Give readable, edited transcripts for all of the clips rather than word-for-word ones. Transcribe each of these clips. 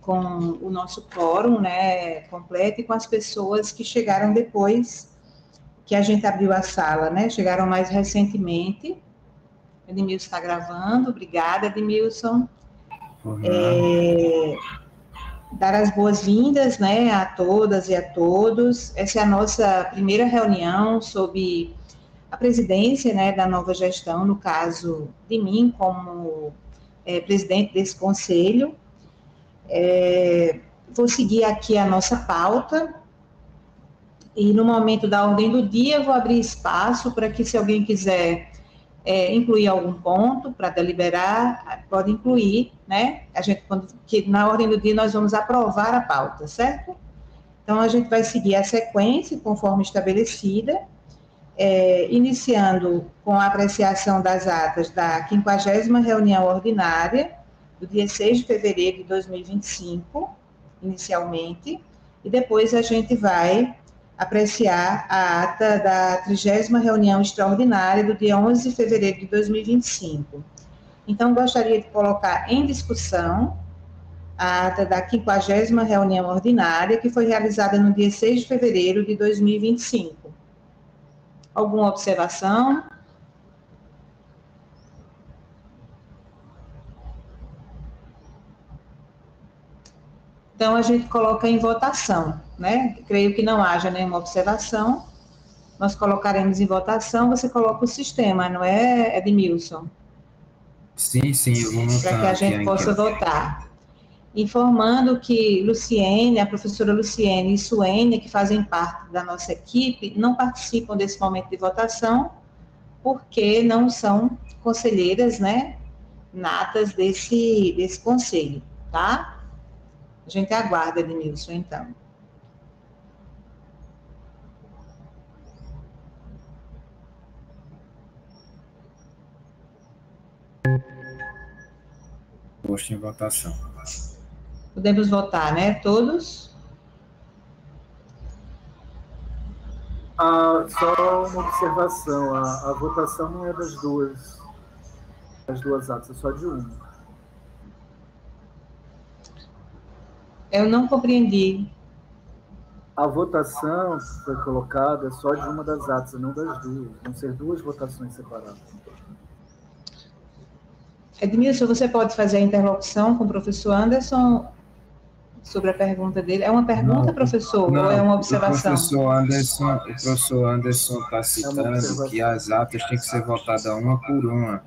com o nosso quórum, né, completo, e com as pessoas que chegaram depois que a gente abriu a sala, né, chegaram mais recentemente. Edmilson está gravando, obrigada, Edmilson. Dar as boas-vindas, né, a todas e a todos. Essa é a nossa primeira reunião sob a presidência, né, da nova gestão, no caso de mim como presidente desse conselho. Vou seguir aqui a nossa pauta e no momento da ordem do dia vou abrir espaço para que, se alguém quiser incluir algum ponto para deliberar, pode incluir, né? Que na ordem do dia nós vamos aprovar a pauta, certo? Então a gente vai seguir a sequência conforme estabelecida, iniciando com a apreciação das atas da 50ª reunião ordinária do dia 6 de fevereiro de 2025, inicialmente, e depois a gente vai apreciar a ata da 30ª reunião extraordinária do dia 11 de fevereiro de 2025. Então, gostaria de colocar em discussão a ata da 50ª reunião ordinária, que foi realizada no dia 6 de fevereiro de 2025. Alguma observação? Então, a gente coloca em votação, né? Creio que não haja nenhuma observação. Nós colocaremos em votação, você coloca o sistema, não é, Edmilson? Sim, eu vou anotar. Para que a gente possa votar. Informando que Luciene, a professora Luciene e Suênia, que fazem parte da nossa equipe, não participam desse momento de votação, porque não são conselheiras, né, natas desse conselho, tá? A gente aguarda, Edmilson, então. Posto em votação. Podemos votar, né, todos? Só uma observação, a votação não é das duas atas, é só de uma. Eu não compreendi. A votação que foi colocada é só de uma das atas, não das duas. Vão ser duas votações separadas. Edmilson, você pode fazer a interlocução com o professor Anderson sobre a pergunta dele? É uma pergunta, não, professor, ou é uma observação? O professor Anderson está citando que as atas têm que ser votadas uma por uma.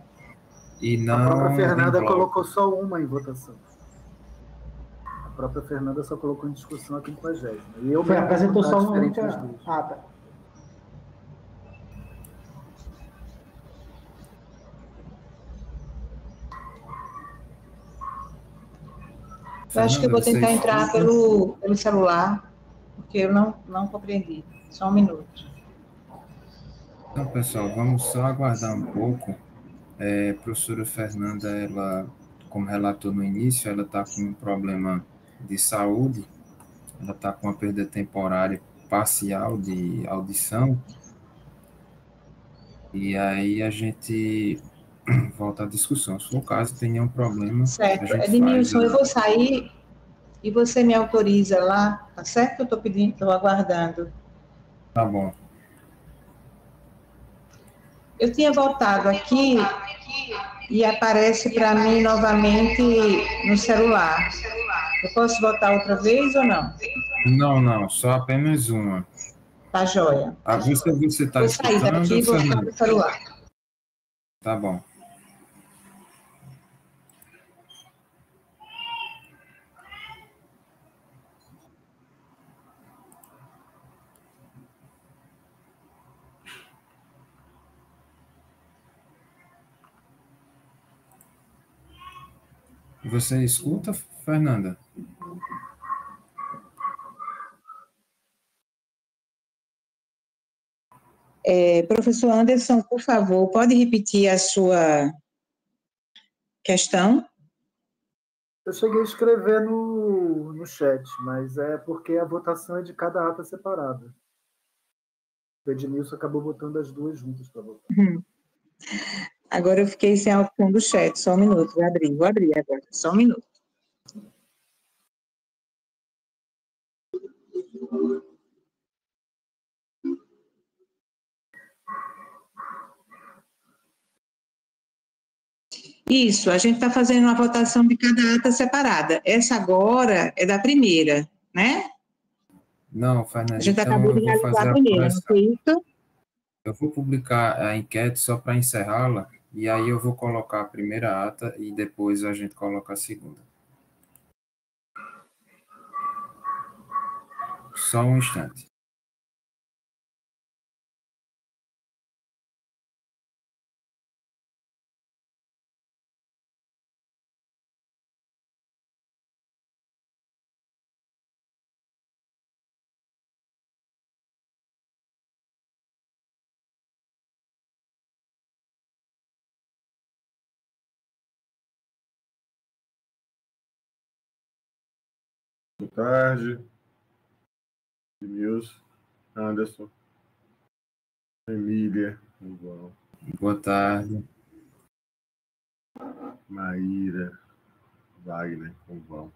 E não. A própria Fernanda colocou só uma em votação. A própria Fernanda só colocou em discussão a 50ª. E eu me apresentou só uma diferente das duas. Tá. Eu acho que eu vou tentar entrar pelo celular, porque eu não compreendi. Só um minuto. Então, pessoal, vamos só aguardar um pouco. A professora Fernanda, ela, como relatou no início, ela está com um problema de saúde, ela está com uma perda temporária parcial de audição, e aí a gente volta à discussão. Se for o caso, tem nenhum problema. Certo. Edmilson, eu vou sair e você me autoriza lá, tá certo? Eu estou pedindo, estou aguardando. Tá bom. Eu tinha voltado aqui e aparece para mim novamente no celular. Eu posso voltar outra vez ou não? Não, só apenas uma. Tá joia. A vista você está escutando? Vou sair daqui e voltar no celular. Tá bom. Você escuta, Fernanda? Professor Anderson, por favor, pode repetir a sua questão? Eu cheguei a escrever no chat, mas é porque a votação é de cada ata separada. O Edmilson acabou botando as duas juntas para votar. Agora eu fiquei sem a opção do chat, só um minuto, vou abrir agora, só um minuto. Isso, a gente está fazendo uma votação de cada ata separada. Essa agora é da primeira, né? Não, A Fernanda, gente então acabou eu de vou realizar fazer a a primeira, não correção. foi isso? Eu vou publicar a enquete só para encerrá-la, e aí eu vou colocar a primeira ata e depois a gente coloca a segunda. Só um instante. Boa tarde. Edmilson, Anderson, Emília, João, Boa tarde. Maíra, Wagner, João.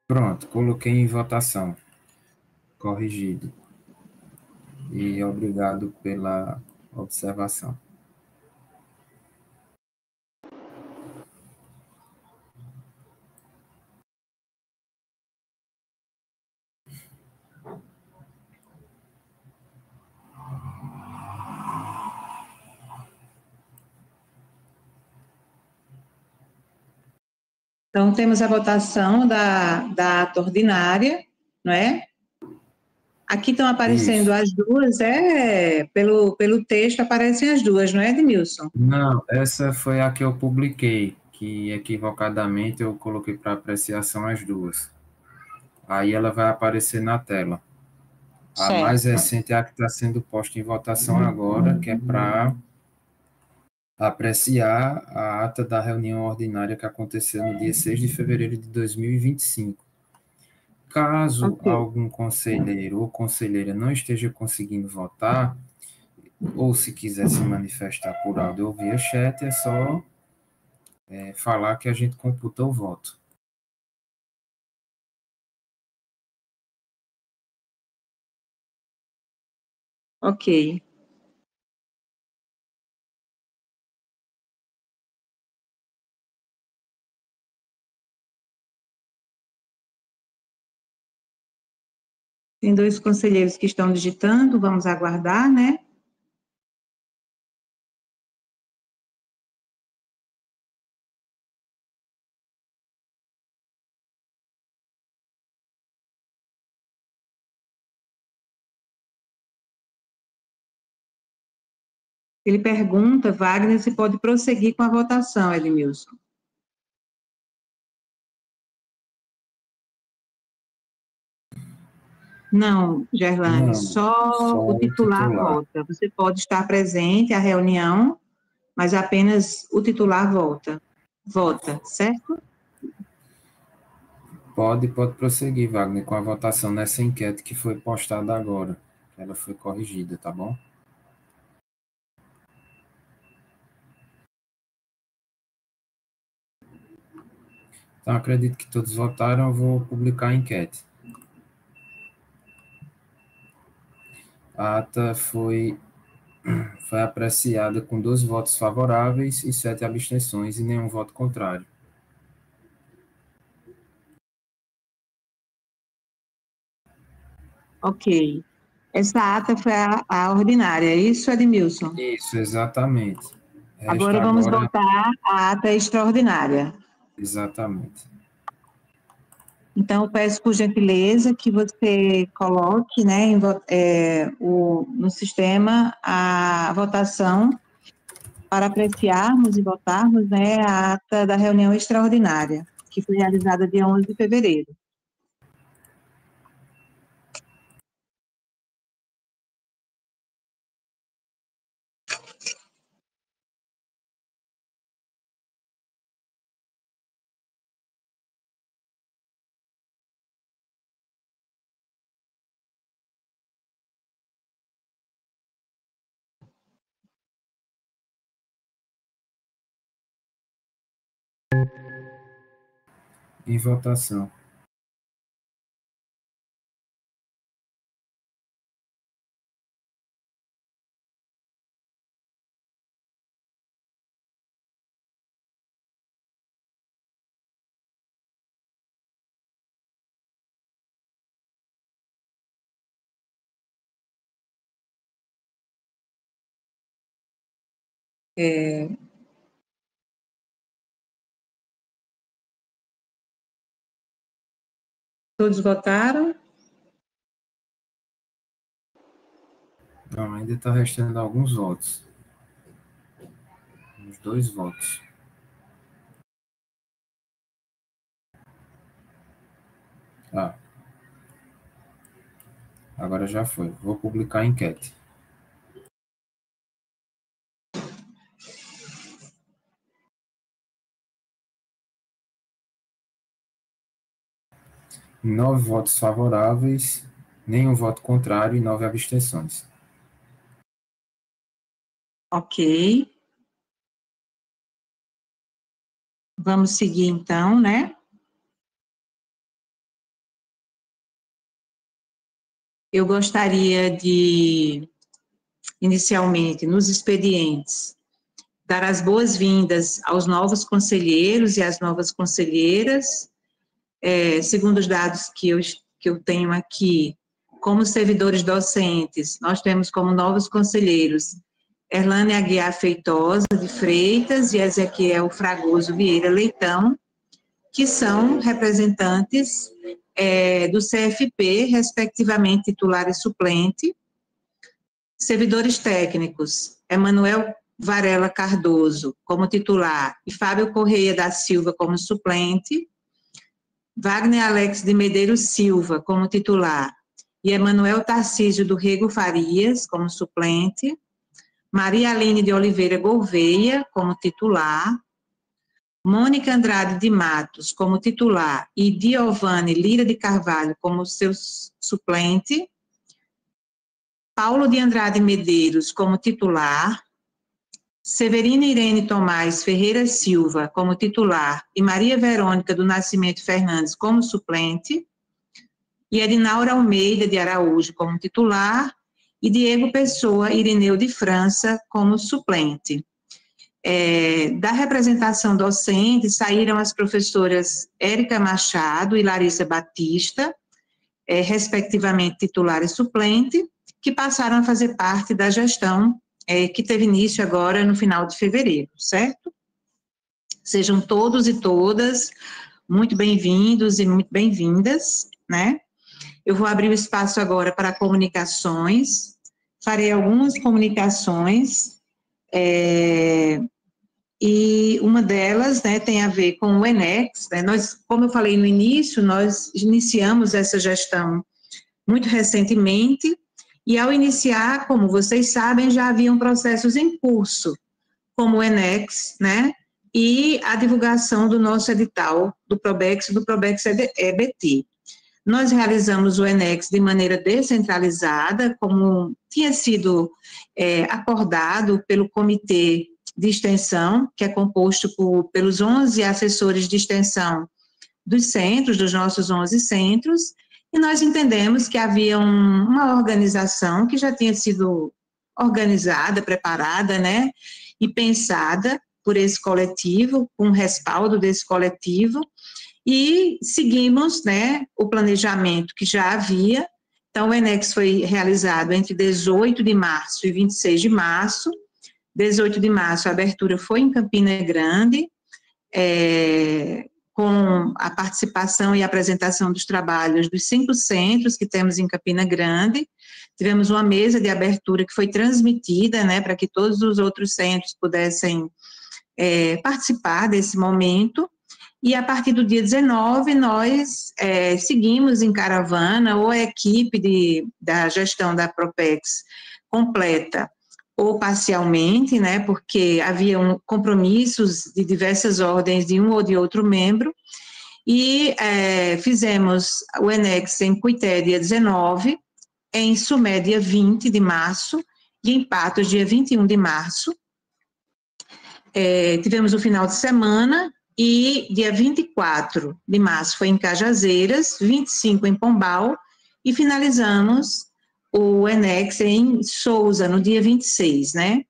Pronto, coloquei em votação. Corrigido. E obrigado pela observação. Então, temos a votação da ata ordinária, não é? Aqui estão aparecendo Isso. as duas, pelo texto aparecem as duas, não é, Edmilson? Não, essa foi a que eu publiquei, que equivocadamente eu coloquei para apreciação as duas. Aí ela vai aparecer na tela. A mais Certo. recente é a que está sendo posta em votação agora, que é para apreciar a ata da reunião ordinária que aconteceu no dia 6 de fevereiro de 2025. Caso Ok. algum conselheiro ou conselheira não esteja conseguindo votar, ou se quiser se manifestar por áudio ou via chat, é só falar que a gente computa o voto. Ok. Tem dois conselheiros que estão digitando, vamos aguardar, né? Ele pergunta, Wagner, se pode prosseguir com a votação, Edmilson. Não, Gerlane, Não, só só o o titular titular. vota. Você pode estar presente à reunião, mas apenas o titular vota, certo? Pode prosseguir, Wagner, com a votação nessa enquete que foi postada agora. Ela foi corrigida, tá bom? Então, acredito que todos votaram, eu vou publicar a enquete. A ata foi apreciada com 12 votos favoráveis e 7 abstenções e nenhum voto contrário. Ok. Essa ata foi a ordinária, é isso, Edmilson? Isso, exatamente. Agora Resta vamos agora, votar a ata extraordinária. exatamente. Então, eu peço por gentileza que você coloque, né, no sistema a votação para apreciarmos e votarmos, né, a ata da reunião extraordinária, que foi realizada dia 11 de fevereiro. Em votação. Todos votaram? Não, ainda está restando alguns votos. Uns 2 votos. Ah. Agora já foi. Vou publicar a enquete. Nove votos favoráveis, nenhum voto contrário e 9 abstenções. Ok. Vamos seguir, então, né? Eu gostaria de, inicialmente, nos expedientes, dar as boas-vindas aos novos conselheiros e às novas conselheiras. Segundo os dados que eu tenho aqui, como servidores docentes, nós temos como novos conselheiros Erlane Aguiar Feitosa de Freitas e Ezequiel Fragoso Vieira Leitão, que são representantes do CFP, respectivamente titular e suplente. Servidores técnicos, Emanuel Varela Cardoso como titular e Fábio Correia da Silva como suplente. Wagner Alex de Medeiros Silva como titular e Emanuel Tarcísio do Rego Farias como suplente. Maria Aline de Oliveira Gouveia como titular. Mônica Andrade de Matos como titular e Giovanni Lira de Carvalho como seu suplente. Paulo de Andrade Medeiros como titular. Severina Irene Tomás Ferreira Silva como titular e Maria Verônica do Nascimento Fernandes como suplente. E Edinaura Almeida de Araújo como titular e Diego Pessoa Irineu de França como suplente. Da representação docente, saíram as professoras Érica Machado e Larissa Batista, respectivamente titular e suplente, que passaram a fazer parte da gestão que teve início agora no final de fevereiro, certo? Sejam todos e todas muito bem-vindos e muito bem-vindas, né? Eu vou abrir o espaço agora para comunicações, farei algumas comunicações, e uma delas, né, tem a ver com o ENEX, né, como eu falei no início, nós iniciamos essa gestão muito recentemente, e ao iniciar, como vocês sabem, já haviam processos em curso, como o ENEX, né, e a divulgação do nosso edital do Probex EBT. Nós realizamos o ENEX de maneira descentralizada, como tinha sido acordado pelo Comitê de Extensão, que é composto pelos 11 assessores de extensão dos centros, dos nossos 11 centros, e nós entendemos que havia uma organização que já tinha sido organizada, preparada, né, e pensada por esse coletivo, com o respaldo desse coletivo, e seguimos, né, o planejamento que já havia. Então, o ENEX foi realizado entre 18 de março e 26 de março. 18 de março, a abertura foi em Campina Grande, com a participação e apresentação dos trabalhos dos 5 centros que temos em Campina Grande. Tivemos uma mesa de abertura que foi transmitida, né, para que todos os outros centros pudessem participar desse momento. E a partir do dia 19, nós seguimos em caravana, ou a equipe da gestão da Propex completa, ou parcialmente, né, porque haviam compromissos de diversas ordens de um ou de outro membro, e fizemos o ENEX em Cuité, dia 19, em Sumé, dia 20 de março, e em Patos, dia 21 de março. Tivemos o final de semana, e dia 24 de março foi em Cajazeiras, 25 em Pombal, e finalizamos o ENEX em Souza, no dia 26, né?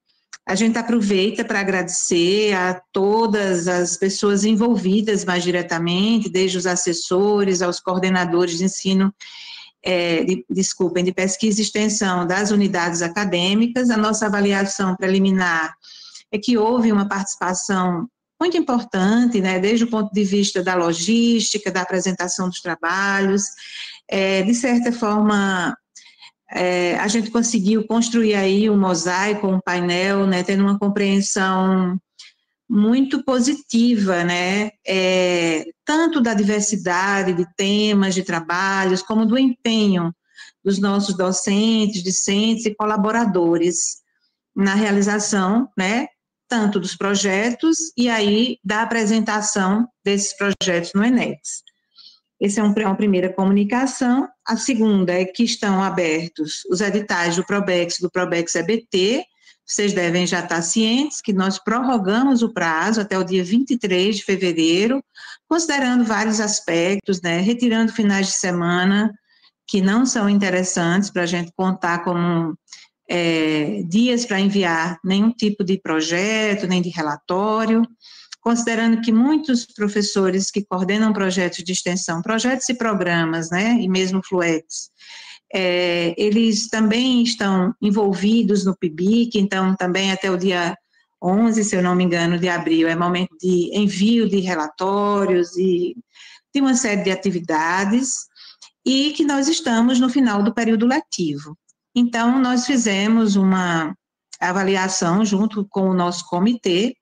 A gente aproveita para agradecer a todas as pessoas envolvidas mais diretamente, desde os assessores aos coordenadores de ensino, de pesquisa e extensão das unidades acadêmicas. A nossa avaliação preliminar é que houve uma participação muito importante, né, desde o ponto de vista da logística, da apresentação dos trabalhos, de certa forma, a gente conseguiu construir aí um mosaico, um painel, né, tendo uma compreensão muito positiva, né, tanto da diversidade de temas, de trabalhos, como do empenho dos nossos docentes, discentes e colaboradores na realização, né, tanto dos projetos e aí da apresentação desses projetos no ENEX. Essa é uma primeira comunicação. A segunda é que estão abertos os editais do Probex EBT. Vocês devem já estar cientes que nós prorrogamos o prazo até o dia 23 de fevereiro, considerando vários aspectos, né, retirando finais de semana que não são interessantes para a gente contar como dias para enviar nenhum tipo de projeto, nem de relatório, considerando que muitos professores que coordenam projetos de extensão, projetos e programas, né, e mesmo FLUEX, eles também estão envolvidos no PIBIC, então também até o dia 11, se eu não me engano, de abril, é momento de envio de relatórios e de uma série de atividades, e que nós estamos no final do período letivo. Então, nós fizemos uma avaliação junto com o nosso comitê,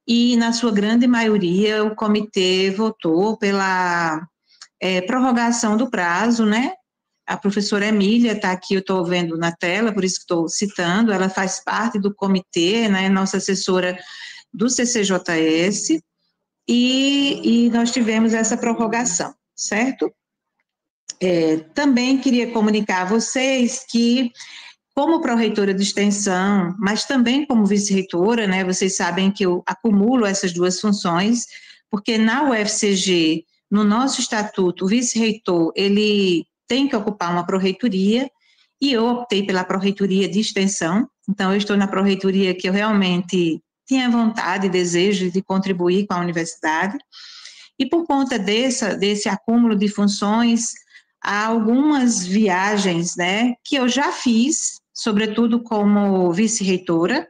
e, na sua grande maioria, o comitê votou pela prorrogação do prazo, né? A professora Emília está aqui, eu estou vendo na tela, por isso que estou citando, ela faz parte do comitê, né? Nossa assessora do CCJS, e nós tivemos essa prorrogação, certo? Também queria comunicar a vocês que, como pró-reitora de extensão, mas também como vice-reitora, né, vocês sabem que eu acumulo essas duas funções, porque na UFCG, no nosso estatuto, o vice-reitor, ele tem que ocupar uma pró-reitoria, e eu optei pela pró-reitoria de extensão, então eu estou na pró-reitoria que eu realmente tinha vontade e desejo de contribuir com a universidade, e por conta desse acúmulo de funções, há algumas viagens, né, que eu já fiz, sobretudo como vice-reitora,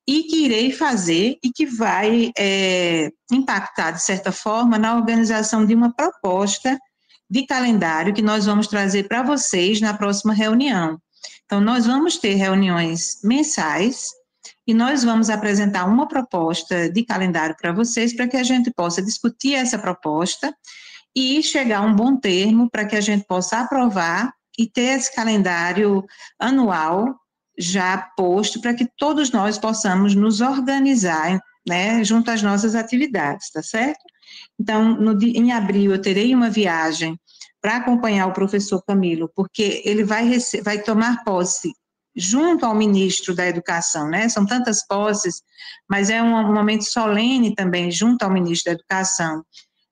e que irei fazer e que vai impactar, de certa forma, na organização de uma proposta de calendário que nós vamos trazer para vocês na próxima reunião. Então, nós vamos ter reuniões mensais e nós vamos apresentar uma proposta de calendário para vocês, para que a gente possa discutir essa proposta e chegar a um bom termo para que a gente possa aprovar e ter esse calendário anual já posto para que todos nós possamos nos organizar, né, junto às nossas atividades, tá certo? Então, em abril eu terei uma viagem para acompanhar o professor Camilo, porque ele vai tomar posse junto ao ministro da Educação, né, são tantas posses, mas é um momento solene também junto ao ministro da Educação,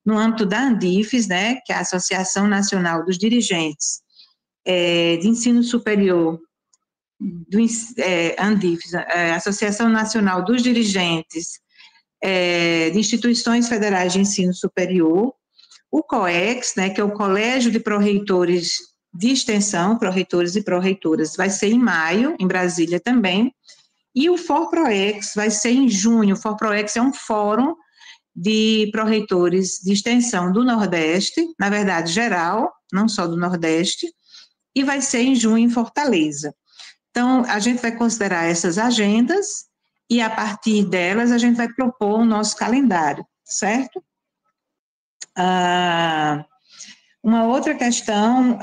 no âmbito da ANDIFES, né, que é a Associação Nacional dos Dirigentes de Ensino Superior, ANDIFES, Associação Nacional dos Dirigentes de Instituições Federais de Ensino Superior, o COEX, né, que é o Colégio de Pró-Reitores de Extensão, pró-reitores e pró-reitoras, vai ser em maio, em Brasília também, e o FORPROEX vai ser em junho. O FORPROEX é um fórum de pró-reitores de extensão do Nordeste, na verdade geral, não só do Nordeste, e vai ser em junho em Fortaleza. Então, a gente vai considerar essas agendas e, a partir delas, a gente vai propor o nosso calendário, certo? Uma outra questão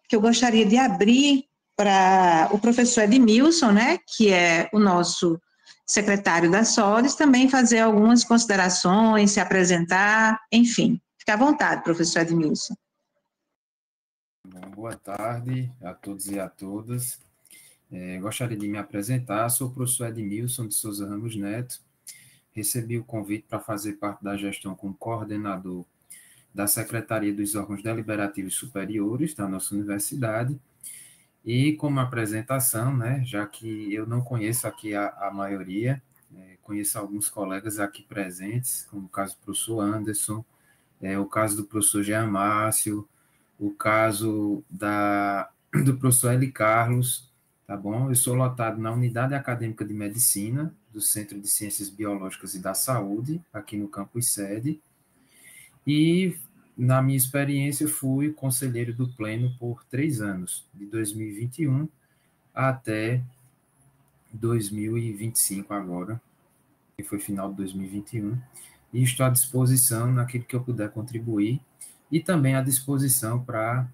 que eu gostaria de abrir para o professor Edmilson, né, que é o nosso secretário da SOLES, também fazer algumas considerações, se apresentar, enfim. Fique à vontade, professor Edmilson. Bom, boa tarde a todos e a todas. Gostaria de me apresentar, sou o professor Edmilson de Souza Ramos Neto, recebi o convite para fazer parte da gestão como coordenador da Secretaria dos Órgãos Deliberativos Superiores da nossa universidade, e como apresentação, né, já que eu não conheço aqui a maioria, conheço alguns colegas aqui presentes, como o caso do professor Anderson, o caso do professor Jean Márcio, o caso do professor Eli Carlos, tá bom? Eu sou lotado na Unidade Acadêmica de Medicina, do Centro de Ciências Biológicas e da Saúde, aqui no campus sede, e na minha experiência fui conselheiro do Pleno por 3 anos, de 2021 até 2025 agora, que foi final de 2021, e estou à disposição naquilo que eu puder contribuir, e também à disposição para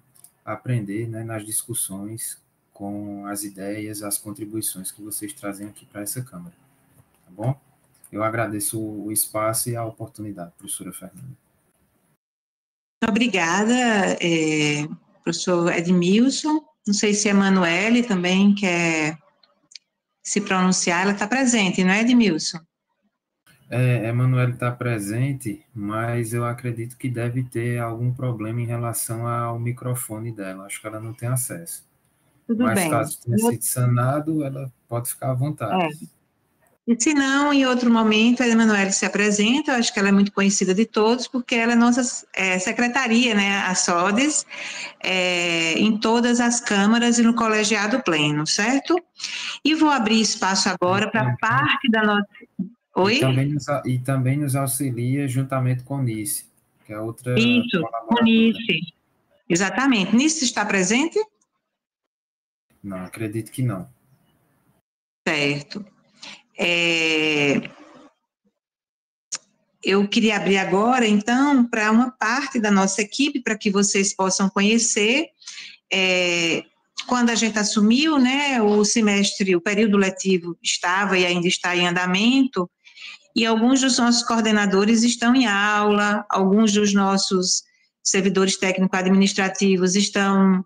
aprender, né, nas discussões com as ideias, as contribuições que vocês trazem aqui para essa Câmara, tá bom? Eu agradeço o espaço e a oportunidade, professora Fernanda. Obrigada, professor Edmilson. Não sei se a Emanuele também quer se pronunciar, ela está presente, não é, Edmilson? Emanuele está presente, mas eu acredito que deve ter algum problema em relação ao microfone dela. Acho que ela não tem acesso. Tudo Mas bem. caso tenha sido sanado, ela pode ficar à vontade. E se não, em outro momento, a Emanuele se apresenta, eu acho que ela é muito conhecida de todos, porque ela é nossa secretaria, né, a SODES, em todas as câmaras e no colegiado pleno, certo? E vou abrir espaço agora para parte da nossa... Oi? E também nos auxilia juntamente com o Nice, que é outra Isso, colaboradora. Nice. Exatamente. Nice está presente? Não, acredito que não. Certo. Eu queria abrir agora, então, para uma parte da nossa equipe, para que vocês possam conhecer. Quando a gente assumiu, né, o período letivo estava e ainda está em andamento, e alguns dos nossos coordenadores estão em aula, alguns dos nossos servidores técnico-administrativos estão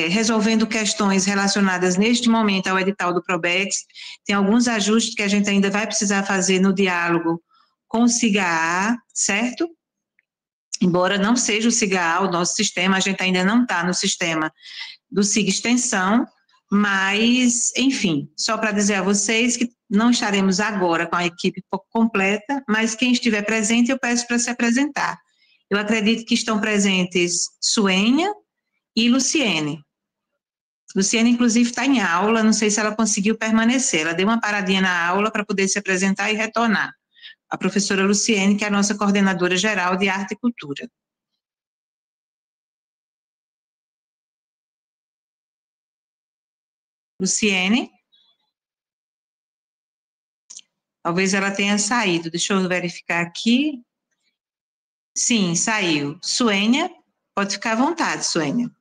resolvendo questões relacionadas neste momento ao edital do Probex. Tem alguns ajustes que a gente ainda vai precisar fazer no diálogo com o SIGA-A, certo? Embora não seja o SIGA-A o nosso sistema, a gente ainda não está no sistema do SIG Extensão, mas, enfim, só para dizer a vocês que não estaremos agora com a equipe completa, mas quem estiver presente eu peço para se apresentar. Eu acredito que estão presentes Suênia e Luciene. Luciene, inclusive, está em aula, não sei se ela conseguiu permanecer, ela deu uma paradinha na aula para poder se apresentar e retornar. A professora Luciene, que é a nossa coordenadora geral de arte e cultura. Luciene? Talvez ela tenha saído, deixa eu verificar aqui. Sim, saiu. Suênia, pode ficar à vontade, Suênia.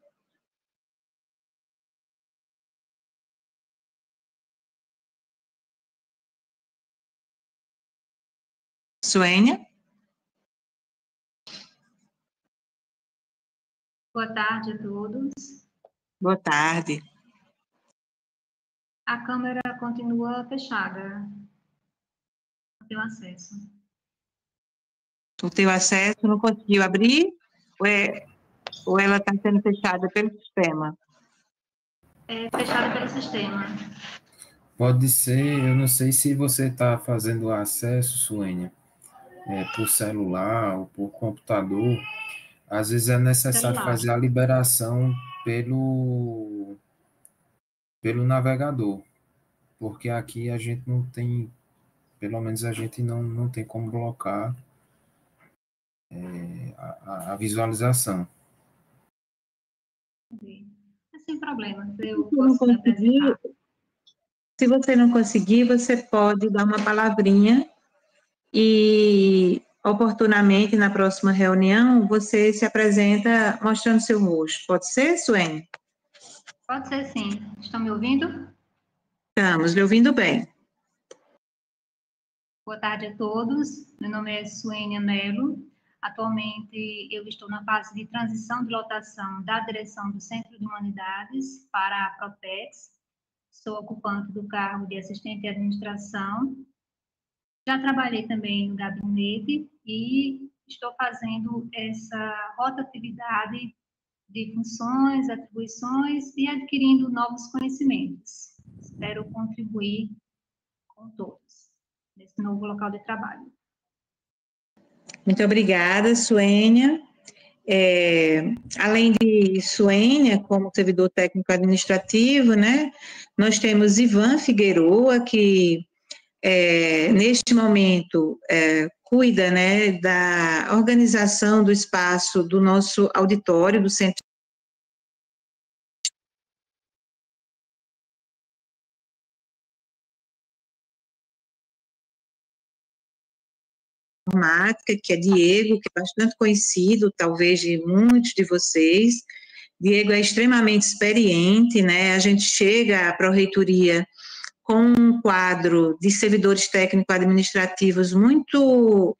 Suênia? Boa tarde a todos. Boa tarde. A câmera continua fechada. Não tenho acesso. O teu acesso não conseguiu abrir? Ou ela está sendo fechada pelo sistema? É fechada pelo sistema. Pode ser, eu não sei se você está fazendo acesso, Suênia, por celular ou por computador. Às vezes é necessário Celular. fazer a liberação pelo navegador, porque aqui a gente não tem, pelo menos a gente não tem como blocar a visualização. Sem problema, eu posso me apresentar. Se você não conseguir, você pode dar uma palavrinha e, oportunamente, na próxima reunião, você se apresenta mostrando seu rosto. Pode ser, Suene? Pode ser, sim. Estão me ouvindo? Estamos lhe ouvindo bem. Boa tarde a todos. Meu nome é Suênia Melo. Atualmente, eu estou na fase de transição de lotação da direção do Centro de Humanidades para a Propex. Sou ocupante do cargo de assistente de administração Já trabalhei também no gabinete e estou fazendo essa rotatividade de funções, atribuições e adquirindo novos conhecimentos. Espero contribuir com todos nesse novo local de trabalho. Muito obrigada, Suênia. Além de Suênia, como servidor técnico administrativo, né, nós temos Ivan Figueroa, que neste momento cuida, né, da organização do espaço do nosso auditório, do Centro de Informática, que é Diego, que é bastante conhecido, talvez, de muitos de vocês. Diego é extremamente experiente, né, a gente chega à Pró-Reitoria com um quadro de servidores técnico-administrativos muito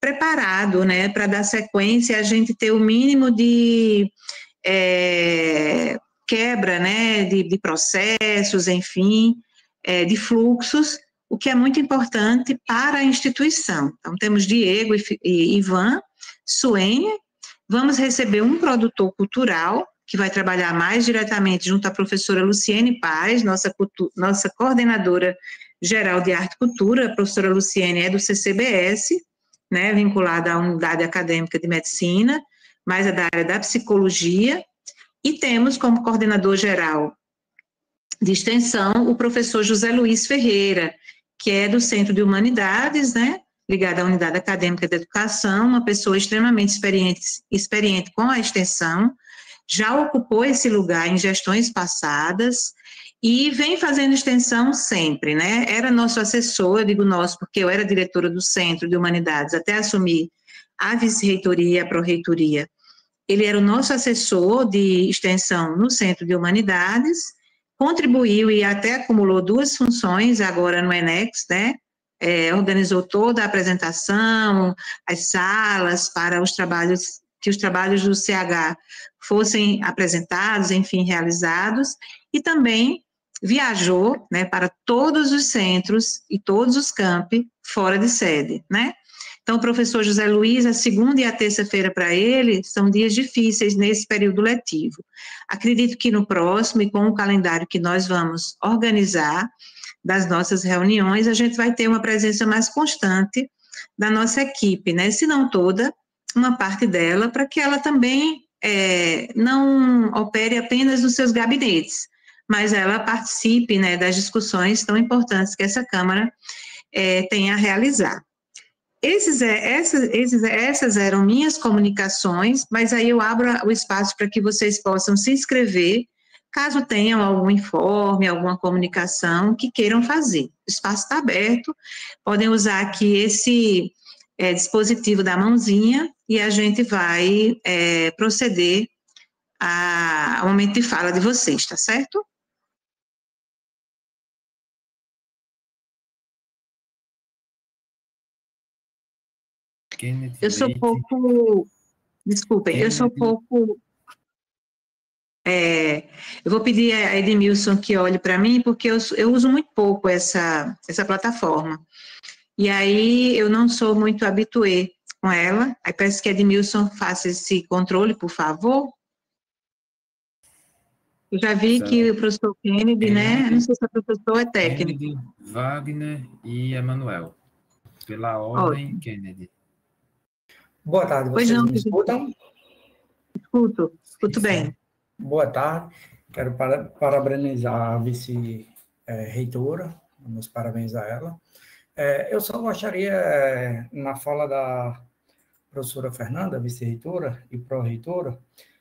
preparado, né, para dar sequência, a gente ter o mínimo de quebra, né, de processos, enfim, de fluxos, o que é muito importante para a instituição. Então, temos Diego e Ivan, Suênia, vamos receber um produtor cultural, que vai trabalhar mais diretamente junto à professora Luciene Paz, nossa coordenadora geral de arte e cultura. A professora Luciene é do CCBS, né, vinculada à unidade acadêmica de medicina, mas é da área da psicologia, e temos como coordenador geral de extensão o professor José Luiz Ferreira, que é do Centro de Humanidades, né, ligado à unidade acadêmica de educação, uma pessoa extremamente experiente com a extensão, já ocupou esse lugar em gestões passadas e vem fazendo extensão sempre, né? Era nosso assessor, eu digo nosso porque eu era diretora do Centro de Humanidades até assumir a vice-reitoria e a pró-reitoria. Ele era o nosso assessor de extensão no Centro de Humanidades, contribuiu e até acumulou 2 funções agora no ENEX, né? Organizou toda a apresentação, as salas para os trabalhos, que os trabalhos do CH fossem apresentados, enfim, realizados, e também viajou, né, para todos os centros e todos os campi fora de sede, né? Então, o professor José Luiz, a segunda e a terça-feira para ele são dias difíceis nesse período letivo. Acredito que no próximo, e com o calendário que nós vamos organizar das nossas reuniões, a gente vai ter uma presença mais constante da nossa equipe, né? Se não toda, uma parte dela, para que ela também não opere apenas nos seus gabinetes, mas ela participe, né, das discussões tão importantes que essa Câmara tem a realizar. Essas eram minhas comunicações, mas aí eu abro o espaço para que vocês possam se inscrever, caso tenham algum informe, alguma comunicação que queiram fazer. O espaço está aberto, podem usar aqui esse dispositivo da mãozinha e a gente vai proceder ao momento de fala de vocês, tá certo? Eu sou pouco, desculpem, eu sou pouco, eu vou pedir a Edmilson que olhe para mim, porque eu uso muito pouco essa plataforma, e aí eu não sou muito habituê com ela, aí peço que a Edmilson faça esse controle, por favor. Eu já vi certo. Que o professor Kennedy, né, não sei se o professor é técnico. Kennedy, Wagner e Emanuel, pela ordem, Kennedy. Boa tarde, vocês me escutam? Escuto bem. Boa tarde, quero parabenizar a vice-reitora, meus parabéns a ela. Eu só gostaria, na fala da professora Fernanda, vice-reitora e pró-reitora,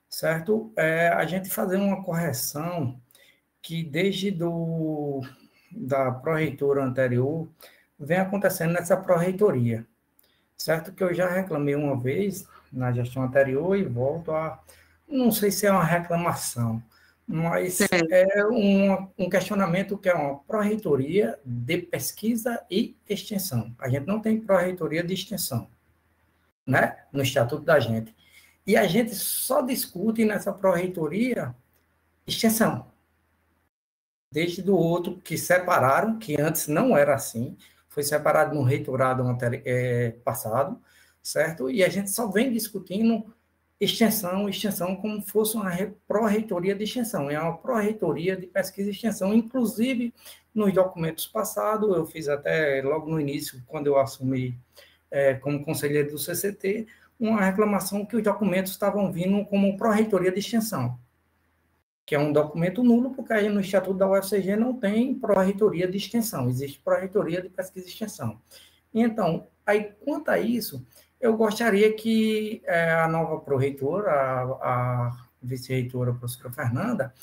certo? A gente fazer uma correção que desde da pró-reitora anterior vem acontecendo nessa pró-reitoria. Certo que eu já reclamei uma vez na gestão anterior e volto a... Não sei se é uma reclamação, mas é um questionamento que é uma pró-reitoria de pesquisa e extensão. A gente não tem pró-reitoria de extensão, né? No estatuto da gente. E a gente só discute nessa pró-reitoria extensão. Desde do outro que separaram, que antes não era assim, foi separado no reitorado passado, certo? E a gente só vem discutindo extensão como fosse uma pró-reitoria de extensão, é uma pró-reitoria de pesquisa e extensão, inclusive nos documentos passados, eu fiz até logo no início, quando eu assumi como conselheiro do CCT, uma reclamação que os documentos estavam vindo como pró-reitoria de extensão, que é um documento nulo, porque aí no Estatuto da UFCG não tem pró-reitoria de extensão, existe pró-reitoria de pesquisa e extensão. Então, aí, quanto a isso, eu gostaria que a nova pró-reitora, a vice-reitora, a professora Fernanda,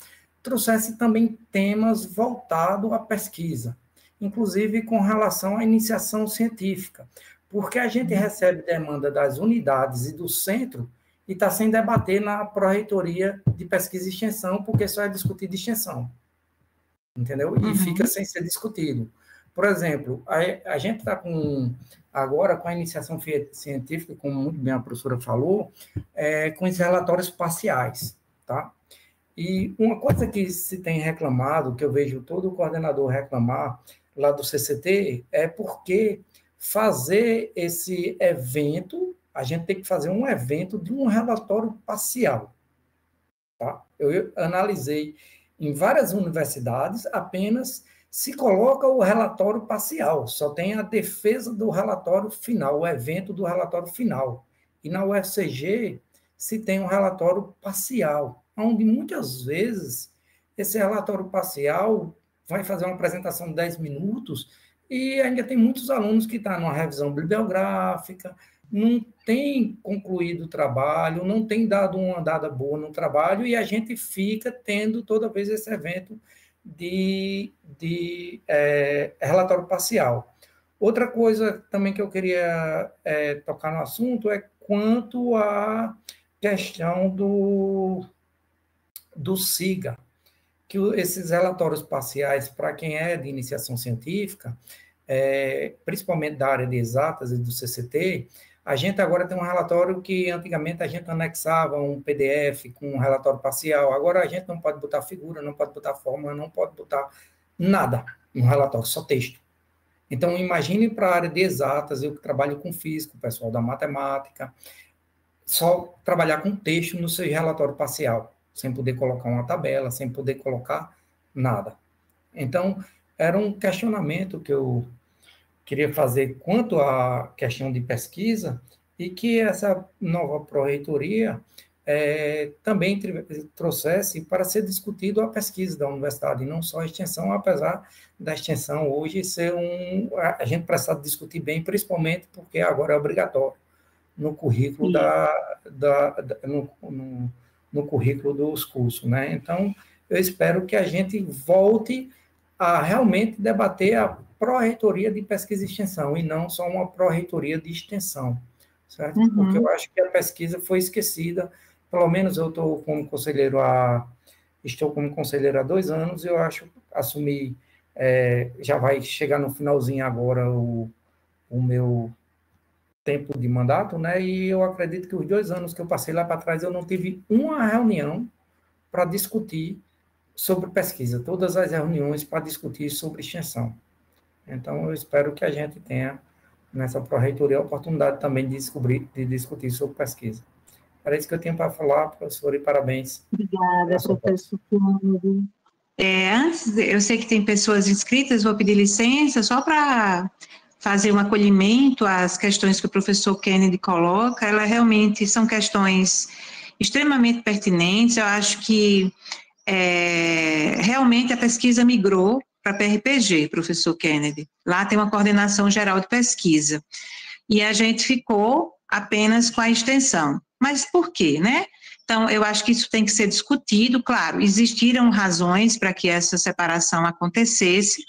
trouxesse também temas voltados à pesquisa, inclusive com relação à iniciação científica, porque a gente recebe demanda das unidades e do centro e está sem debater na pró-reitoria de pesquisa e extensão, porque só é discutido extensão, entendeu? E fica sem ser discutido. Por exemplo, a gente está agora com a iniciação científica, como muito bem a professora falou, com os relatórios parciais, tá? E uma coisa que se tem reclamado, que eu vejo todo o coordenador reclamar lá do CCT, é porque fazer esse evento, a gente tem que fazer um evento de um relatório parcial, tá? Eu analisei em várias universidades, apenas se coloca o relatório parcial, só tem a defesa do relatório final, o evento do relatório final. E na UFCG se tem um relatório parcial, onde muitas vezes esse relatório parcial vai fazer uma apresentação de 10 minutos e ainda tem muitos alunos que estão numa revisão bibliográfica, não tem concluído o trabalho, não tem dado uma andada boa no trabalho e a gente fica tendo toda vez esse evento de relatório parcial. Outra coisa também que eu queria tocar no assunto é quanto à questão do SIGA, que esses relatórios parciais, para quem é de iniciação científica, principalmente da área de exatas e do CCT, a gente agora tem um relatório que antigamente a gente anexava um PDF com um relatório parcial, agora a gente não pode botar figura, não pode botar fórmula, não pode botar nada no relatório, só texto. Então, imagine para a área de exatas, eu que trabalho com física, o pessoal da matemática, só trabalhar com texto no seu relatório parcial, sem poder colocar uma tabela, sem poder colocar nada. Então, era um questionamento que eu queria fazer quanto à questão de pesquisa e que essa nova pró-reitoria também trouxesse para ser discutido a pesquisa da universidade, e não só a extensão, apesar da extensão hoje ser a gente precisa discutir bem, principalmente porque agora é obrigatório no currículo no currículo dos cursos, né? Então, eu espero que a gente volte a realmente debater a pró-reitoria de pesquisa e extensão, e não só uma pró-reitoria de extensão, certo? Porque eu acho que a pesquisa foi esquecida, pelo menos eu estou como conselheiro há 2 anos, eu acho, assumi, já vai chegar no finalzinho agora o meu tempo de mandato, né? E eu acredito que os 2 anos que eu passei lá para trás, eu não tive uma reunião para discutir sobre pesquisa, todas as reuniões para discutir sobre extensão. Então, eu espero que a gente tenha, nessa pró-reitoria, a oportunidade também de discutir sobre pesquisa. Era isso que eu tinha para falar, professor, e parabéns. Obrigada, professor. Antes, eu sei que tem pessoas inscritas, vou pedir licença, só para fazer um acolhimento às questões que o professor Kennedy coloca. Elas realmente são questões extremamente pertinentes. Eu acho que realmente a pesquisa migrou para a PRPG, professor Kennedy. Lá tem uma coordenação geral de pesquisa. E a gente ficou apenas com a extensão. Mas por quê, né? Então, eu acho que isso tem que ser discutido. Claro, existiram razões para que essa separação acontecesse.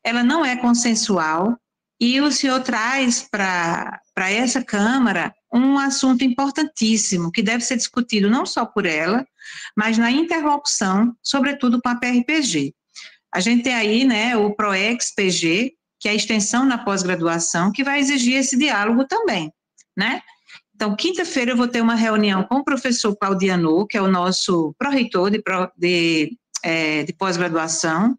Ela não é consensual. E o senhor traz para essa Câmara um assunto importantíssimo, que deve ser discutido não só por ela, mas na interlocução, sobretudo com a PRPG. A gente tem aí, né, o PROEX-PG, que é a extensão na pós-graduação, que vai exigir esse diálogo também, né? Então, quinta-feira eu vou ter uma reunião com o professor Claudiano, que é o nosso pró-reitor de pós-graduação.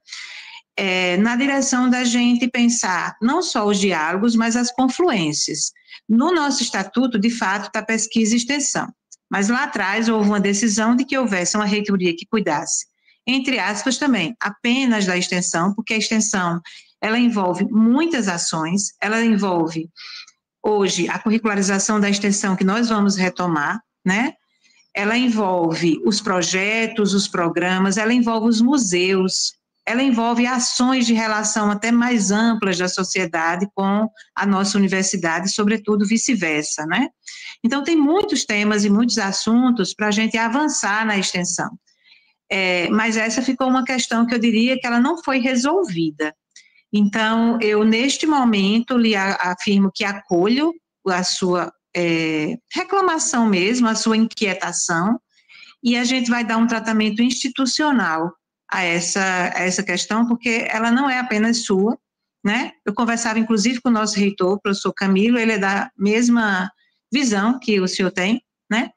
na direção da gente pensar não só os diálogos, mas as confluências. No nosso estatuto, de fato, está pesquisa e extensão, mas lá atrás houve uma decisão de que houvesse uma reitoria que cuidasse, entre aspas também, apenas da extensão, porque a extensão, ela envolve muitas ações, ela envolve, hoje, a curricularização da extensão que nós vamos retomar, né? Ela envolve os projetos, os programas, ela envolve os museus, ela envolve ações de relação até mais amplas da sociedade com a nossa universidade, sobretudo vice-versa, né? Então, tem muitos temas e muitos assuntos para a gente avançar na extensão. Mas essa ficou uma questão que eu diria que ela não foi resolvida. Então, eu, neste momento, lhe afirmo que acolho a sua reclamação mesmo, a sua inquietação, e a gente vai dar um tratamento institucional a essa questão, porque ela não é apenas sua, né? Eu conversava, inclusive, com o nosso reitor, o professor Camilo, ele é da mesma visão que o senhor tem, né?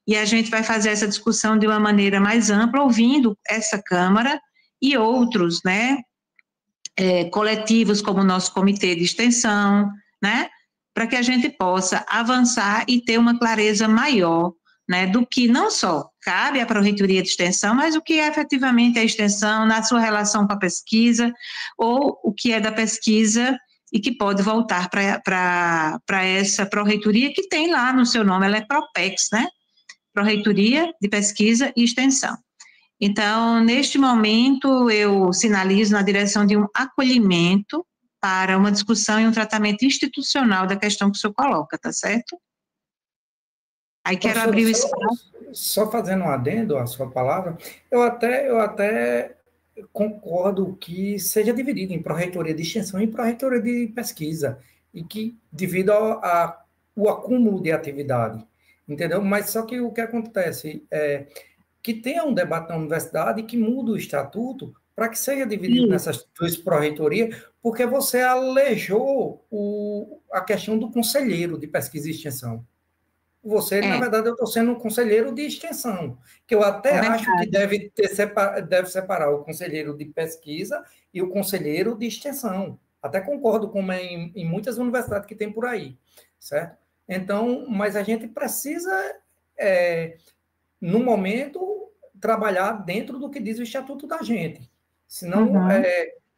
E a gente vai fazer essa discussão de uma maneira mais ampla, ouvindo essa Câmara e outros, né? Coletivos, como o nosso comitê de extensão, né? Para que a gente possa avançar e ter uma clareza maior, né, do que não só cabe à Pró-Reitoria de Extensão, mas o que é efetivamente a extensão na sua relação com a pesquisa, ou o que é da pesquisa e que pode voltar para essa Pró-Reitoria que tem lá no seu nome, ela é PROPEX, né? Pró-Reitoria de Pesquisa e Extensão. Então, neste momento, eu sinalizo na direção de um acolhimento para uma discussão e um tratamento institucional da questão que o senhor coloca, tá certo? Aí quero abrir o espaço. Só fazendo um adendo à sua palavra, eu até concordo que seja dividido em pró-reitoria de extensão e pró-reitoria de pesquisa, e que devido ao acúmulo de atividade, entendeu? Mas só que o que acontece é que tenha um debate na universidade que muda o estatuto para que seja dividido nessas duas pró-reitorias, porque você alejou a questão do conselheiro de pesquisa e extensão. Você, na verdade, eu estou sendo um conselheiro de extensão, que eu até acho que deve separar o conselheiro de pesquisa e o conselheiro de extensão. Até concordo com em muitas universidades que tem por aí, certo? Então, mas a gente precisa, no momento, trabalhar dentro do que diz o estatuto da gente. Senão,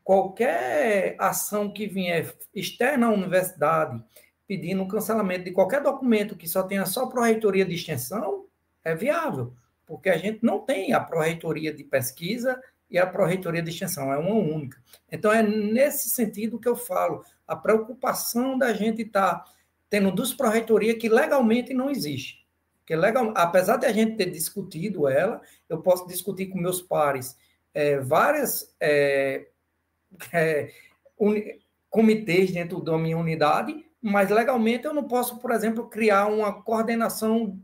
qualquer ação que vier externa à universidade, pedindo o cancelamento de qualquer documento que só tenha só pró-reitoria de extensão, é viável, porque a gente não tem a pró-reitoria de pesquisa e a pró-reitoria de extensão, é uma única. Então, é nesse sentido que eu falo, a preocupação da gente estar tendo duas pró-reitorias que legalmente não existe. Porque apesar de a gente ter discutido ela, eu posso discutir com meus pares várias comitês dentro da minha unidade, mas legalmente eu não posso, por exemplo, criar uma coordenação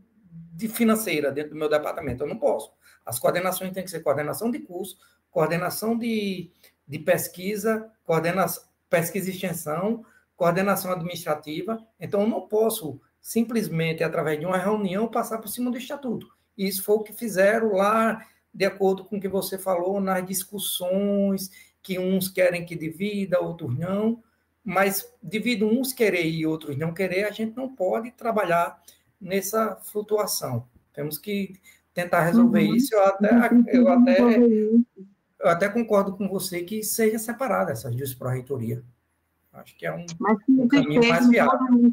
financeira dentro do meu departamento. Eu não posso. As coordenações têm que ser coordenação de curso, coordenação de pesquisa, pesquisa e extensão, coordenação administrativa. Então, eu não posso simplesmente, através de uma reunião, passar por cima do estatuto. E isso foi o que fizeram lá, de acordo com o que você falou, nas discussões, que uns querem que divida, outros não. Mas devido uns querer e outros não querer, a gente não pode trabalhar nessa flutuação. Temos que tentar resolver isso. Eu até concordo com você que seja separada essas duas pró-reitorias. Acho que é um caminho mais viável.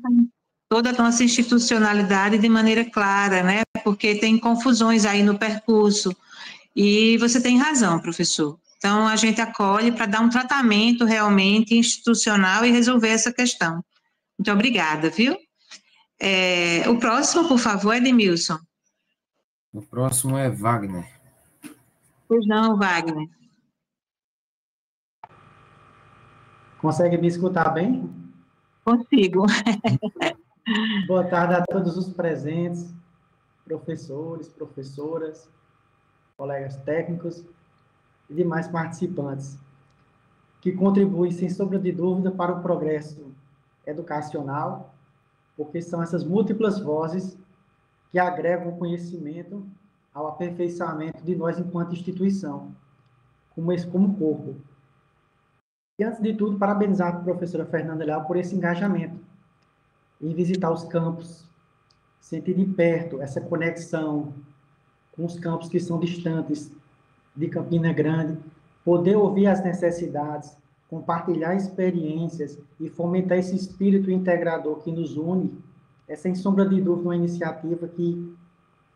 Toda a nossa institucionalidade de maneira clara, né? Porque tem confusões aí no percurso. E você tem razão, professor. Então, a gente acolhe para dar um tratamento realmente institucional e resolver essa questão. Muito obrigada, viu? O próximo, por favor, Edmilson. O próximo é Wagner. Pois não, Wagner. Consegue me escutar bem? Consigo. Boa tarde a todos os presentes, professores, professoras, colegas técnicos e demais participantes, que contribuem, sem sombra de dúvida, para o progresso educacional, porque são essas múltiplas vozes que agregam conhecimento ao aperfeiçoamento de nós enquanto instituição, como corpo. E, antes de tudo, parabenizar a professora Fernanda Leal por esse engajamento em visitar os campos, sentir de perto essa conexão com os campos que são distantes de Campina Grande, poder ouvir as necessidades, compartilhar experiências e fomentar esse espírito integrador que nos une, é, sem sombra de dúvida, uma iniciativa que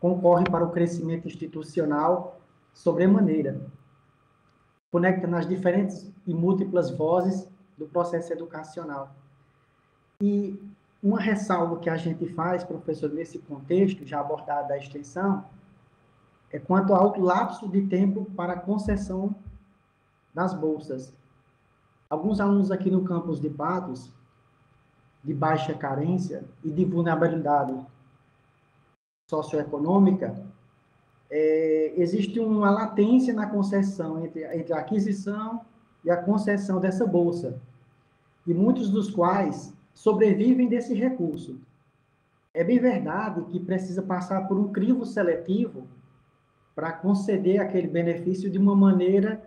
concorre para o crescimento institucional sobremaneira, conectando as diferentes e múltiplas vozes do processo educacional. E uma ressalva que a gente faz, professor, nesse contexto, já abordado da extensão, é quanto ao lapso de tempo para a concessão das bolsas. Alguns alunos aqui no campus de Patos, de baixa carência e de vulnerabilidade socioeconômica, existe uma latência na concessão entre a aquisição e a concessão dessa bolsa, e muitos dos quais sobrevivem desse recurso. É bem verdade que precisa passar por um crivo seletivo para conceder aquele benefício de uma maneira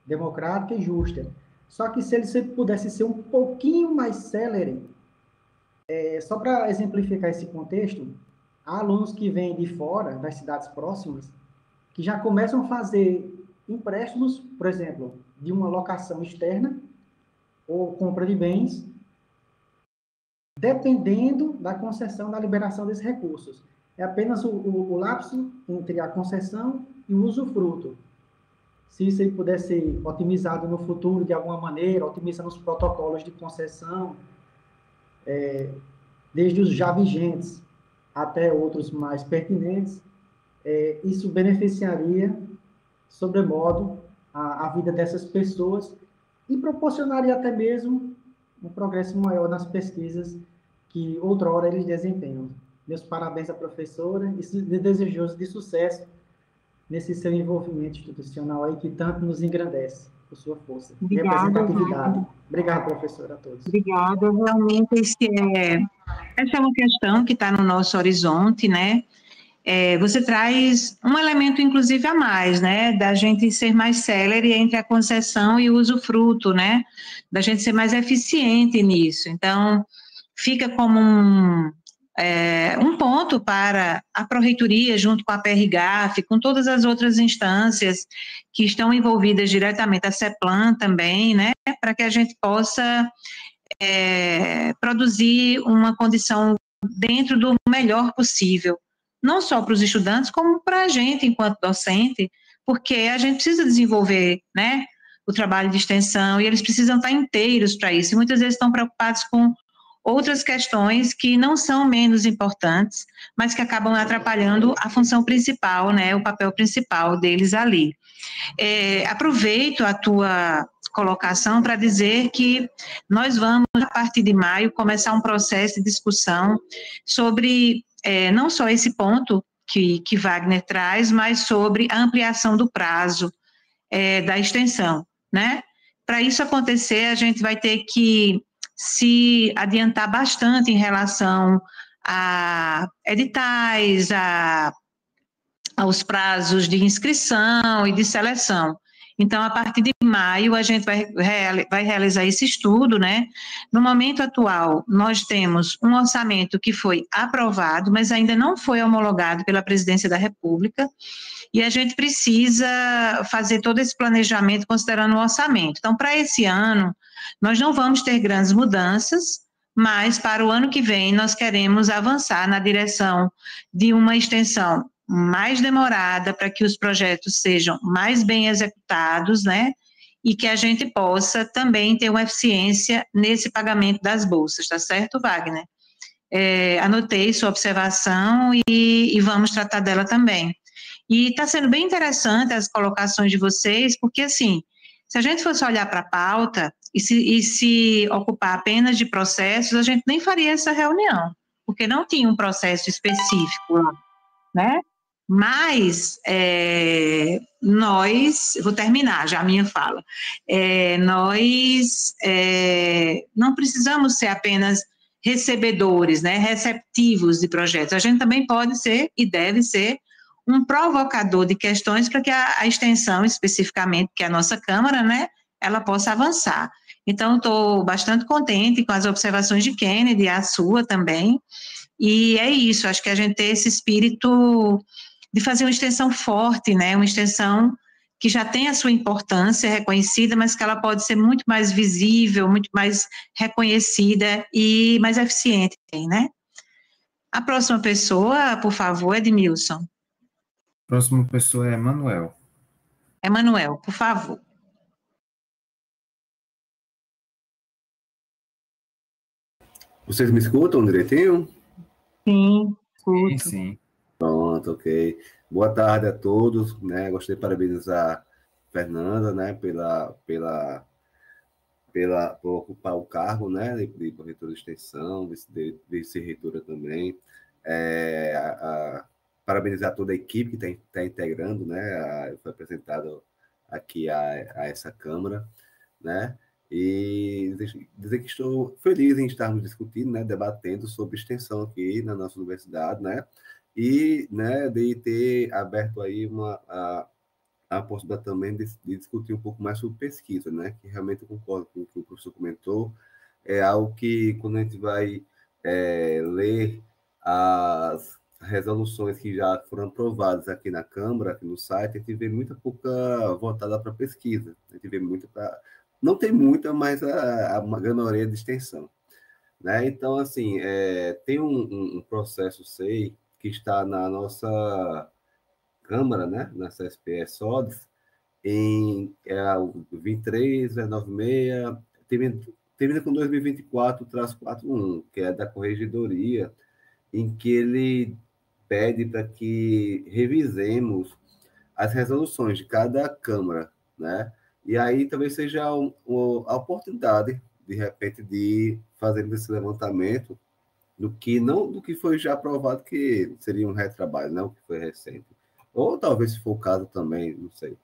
democrática e justa. Só que se ele sempre pudesse ser um pouquinho mais célere, só para exemplificar esse contexto, há alunos que vêm de fora, das cidades próximas, que já começam a fazer empréstimos, por exemplo, de uma locação externa ou compra de bens, dependendo da concessão, da liberação desses recursos. É apenas o lapso entre a concessão e o usufruto. Se isso aí puder ser otimizado no futuro de alguma maneira, otimizando os protocolos de concessão, desde os já vigentes até outros mais pertinentes, isso beneficiaria, sobremodo, a vida dessas pessoas e proporcionaria até mesmo um progresso maior nas pesquisas que outrora eles desempenham. Meus parabéns à professora e desejoso de sucesso nesse seu envolvimento institucional aí que tanto nos engrandece por sua força e representatividade. Obrigado, professora, a todos. Obrigada. Realmente, essa é uma questão que está no nosso horizonte, né? Você traz um elemento, inclusive, a mais, né? Da gente ser mais célere entre a concessão e o usufruto, né? Da gente ser mais eficiente nisso. Então, fica como um ponto para a Pró-Reitoria, junto com a PRGAF, com todas as outras instâncias que estão envolvidas diretamente, a CEPLAN também, né, para que a gente possa produzir uma condição dentro do melhor possível, não só para os estudantes, como para a gente, enquanto docente, porque a gente precisa desenvolver, né, o trabalho de extensão, e eles precisam estar inteiros para isso, e muitas vezes estão preocupados com outras questões que não são menos importantes, mas que acabam atrapalhando a função principal, né, o papel principal deles ali. Aproveito a tua colocação para dizer que nós vamos, a partir de maio, começar um processo de discussão sobre não só esse ponto que Wagner traz, mas sobre a ampliação do prazo da extensão, né? Para isso acontecer, a gente vai ter que se adiantar bastante em relação a editais, aos prazos de inscrição e de seleção. Então, a partir de maio, a gente vai realizar esse estudo, né? No momento atual, nós temos um orçamento que foi aprovado, mas ainda não foi homologado pela Presidência da República, e a gente precisa fazer todo esse planejamento considerando o orçamento. Então, para esse ano, nós não vamos ter grandes mudanças, mas para o ano que vem nós queremos avançar na direção de uma extensão mais demorada para que os projetos sejam mais bem executados, né? E que a gente possa também ter uma eficiência nesse pagamento das bolsas, tá certo, Wagner? Anotei sua observação e vamos tratar dela também. E está sendo bem interessante as colocações de vocês, porque assim, se a gente fosse olhar para a pauta e se ocupar apenas de processos, a gente nem faria essa reunião, porque não tinha um processo específico lá, né? Mas nós, vou terminar já a minha fala, nós não precisamos ser apenas recebedores, né, receptivos de projetos, a gente também pode ser e deve ser um provocador de questões para que a extensão, especificamente, que é a nossa Câmara, né, ela possa avançar. Então, estou bastante contente com as observações de Kennedy, a sua também, e é isso, acho que a gente tem esse espírito de fazer uma extensão forte, né, uma extensão que já tem a sua importância reconhecida, mas que ela pode ser muito mais visível, muito mais reconhecida e mais eficiente, né? A próxima pessoa, por favor, Edmilson. Próxima pessoa é Emanuel. Emanuel, por favor. Vocês me escutam direitinho? Sim, Sim, escuto. sim. Pronto, ok. Boa tarde a todos, né? Gostaria de parabenizar a Fernanda, né, por ocupar o cargo, né, de reitora de extensão, vice-reitora também. Parabenizar toda a equipe que está integrando, né, foi apresentado aqui a essa Câmara, né, e dizer que estou feliz em estarmos discutindo, né, debatendo sobre extensão aqui na nossa universidade, né, e, né, de ter aberto aí a possibilidade também de discutir um pouco mais sobre pesquisa, né? Que realmente eu concordo com o que o professor comentou, é algo que, quando a gente vai ler as resoluções que já foram aprovadas aqui na Câmara, aqui no site, a gente vê muita pouca voltada para pesquisa, a gente vê muita não tem muita, mas a maioria de extensão, né? Então, assim, tem um processo, sei, que está na nossa Câmara, né, na CSPE-SODES, em 23.96, termina com 2024-41, que é da Corregedoria, em que ele pede para que revisemos as resoluções de cada Câmara, né? E aí talvez seja a oportunidade, de repente, de fazer esse levantamento do que foi já aprovado, que seria um retrabalho, não, que foi recente. Ou talvez, se for o caso também, não sei.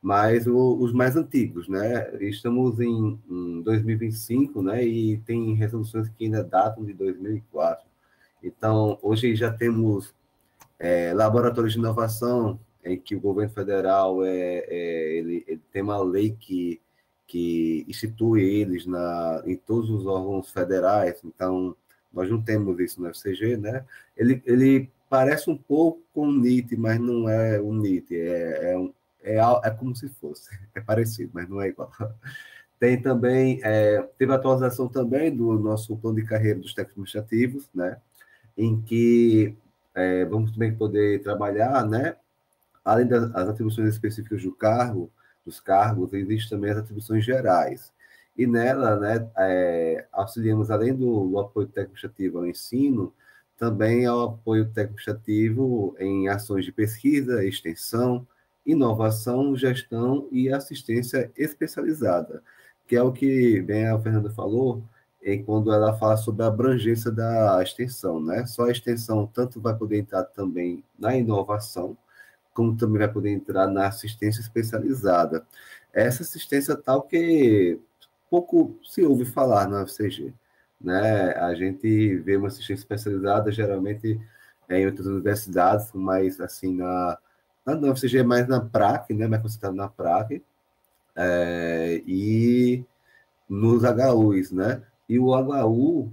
Mas os mais antigos, né? Estamos em 2025, né? E tem resoluções que ainda datam de 2004. Então, hoje já temos laboratórios de inovação, em que o governo federal ele tem uma lei que institui eles em todos os órgãos federais. Então, nós não temos isso no FCG, né? Ele parece um pouco com o NIT, mas não é o NIT, é como se fosse, é parecido, mas não é igual. Tem também, teve atualização também do nosso plano de carreira dos técnicos administrativos, né? Em que vamos também poder trabalhar, né? Além das atribuições específicas dos cargos, existem também as atribuições gerais. E nela, né, auxiliamos, além do apoio técnico-administrativo ao ensino, também ao apoio técnico-administrativo em ações de pesquisa, extensão, inovação, gestão e assistência especializada, que é o que bem a Fernanda falou, quando ela fala sobre a abrangência da extensão, né? Só a extensão tanto vai poder entrar também na inovação, como também vai poder entrar na assistência especializada. Essa assistência tal que pouco se ouve falar na UFCG, né? A gente vê uma assistência especializada, geralmente, em outras universidades, mas, assim, na UFCG mais na PRAC, né? Mais concentrado na PRAC, e nos HUs, né? E o HU,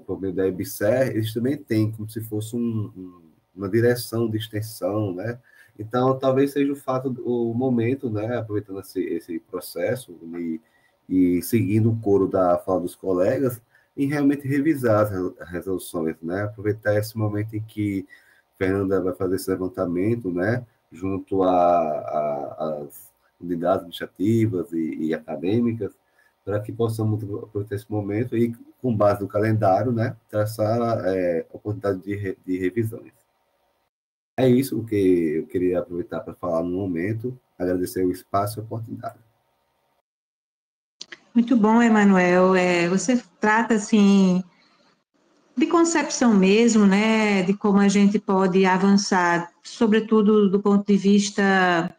por meio da EBSER, eles também têm como se fosse uma direção de extensão, né? Então, talvez seja o momento, né? Aproveitando esse processo e seguindo o coro da fala dos colegas, em realmente revisar as resoluções, né? Aproveitar esse momento em que Fernanda vai fazer esse levantamento, né? Junto às unidades administrativas e acadêmicas, para que possamos aproveitar esse momento e, com base no calendário, né? Traçar oportunidade de revisões. É isso que eu queria aproveitar para falar no momento, agradecer o espaço e a oportunidade. Muito bom, Emanuel. Você trata, assim, de concepção mesmo, né, de como a gente pode avançar, sobretudo do ponto de vista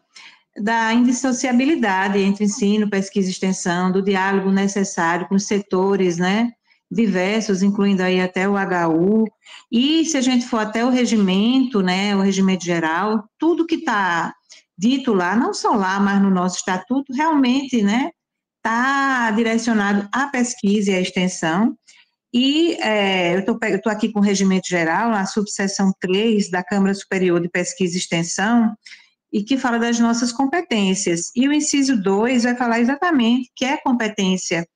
da indissociabilidade entre ensino, pesquisa e extensão, do diálogo necessário com os setores, né, diversos, incluindo aí até o HU, e se a gente for até o regimento, né, o regimento geral, tudo que está dito lá, não só lá, mas no nosso estatuto, realmente, né, está direcionado à pesquisa e à extensão, e eu estou aqui com o Regimento Geral, a subseção 3 da Câmara Superior de Pesquisa e Extensão, e que fala das nossas competências. E o inciso 2 vai falar exatamente que é competência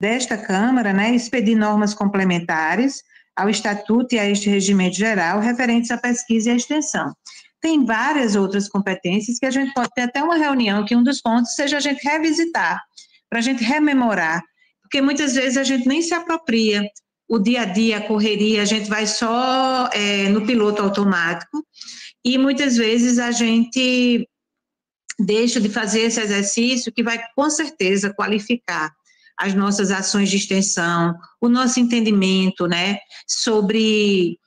desta Câmara, né, expedir normas complementares ao Estatuto e a este Regimento Geral referentes à pesquisa e à extensão. Tem várias outras competências que a gente pode ter até uma reunião que um dos pontos seja a gente revisitar, para a gente rememorar, porque muitas vezes a gente nem se apropria, o dia a dia, a correria, a gente vai só no piloto automático, e muitas vezes a gente deixa de fazer esse exercício que vai, com certeza, qualificar as nossas ações de extensão, o nosso entendimento, né, sobre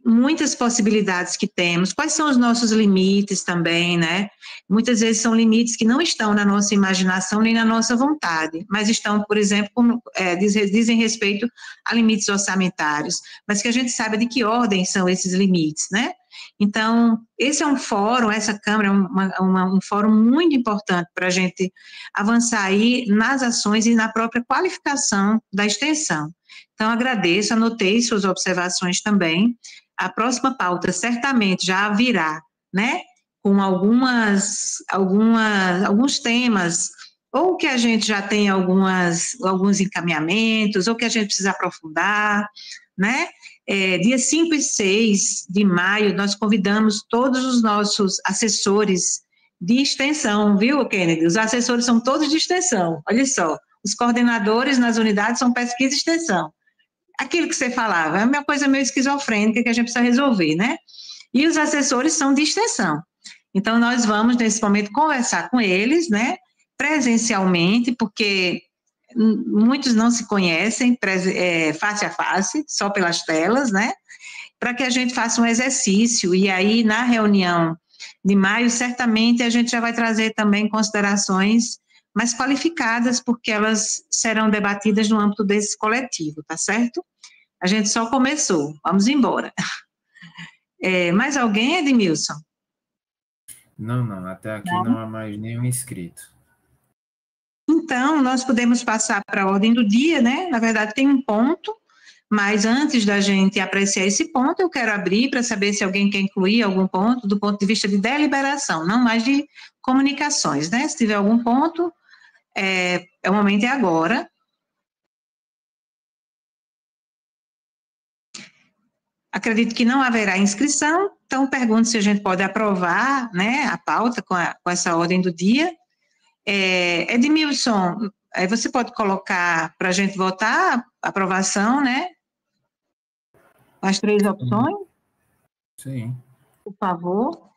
muitas possibilidades que temos, quais são os nossos limites também, né, muitas vezes são limites que não estão na nossa imaginação nem na nossa vontade, mas estão, por exemplo, dizem respeito a limites orçamentários, mas que a gente saiba de que ordem são esses limites, né. Então, esse é um fórum, essa Câmara é um fórum muito importante para a gente avançar aí nas ações e na própria qualificação da extensão. Então, agradeço, anotei suas observações também. A próxima pauta certamente já virá, né, com alguns temas, ou que a gente já tem alguns encaminhamentos, ou que a gente precisa aprofundar, né. Dia 5 e 6 de maio, nós convidamos todos os nossos assessores de extensão, viu, Kennedy? Os assessores são todos de extensão, olha só, os coordenadores nas unidades são pesquisa e extensão. Aquilo que você falava, é uma coisa meio esquizofrênica que a gente precisa resolver, né? E os assessores são de extensão. Então, nós vamos, nesse momento, conversar com eles, né, presencialmente, porque muitos não se conhecem face a face, só pelas telas, né, para que a gente faça um exercício, e aí na reunião de maio, certamente a gente já vai trazer também considerações mais qualificadas, porque elas serão debatidas no âmbito desse coletivo, tá certo? A gente só começou, vamos embora. Mais alguém, Edmilson? Não, até aqui não há mais nenhum inscrito. Então, nós podemos passar para a ordem do dia, né? Na verdade, tem um ponto, mas antes da gente apreciar esse ponto, eu quero abrir para saber se alguém quer incluir algum ponto do ponto de vista de deliberação, não mais de comunicações, né? Se tiver algum ponto, o momento é agora. Acredito que não haverá inscrição, então pergunto se a gente pode aprovar, né, a pauta com essa ordem do dia. Edmilson, você pode colocar para a gente votar a aprovação, né? As 3 opções? Sim. Por favor.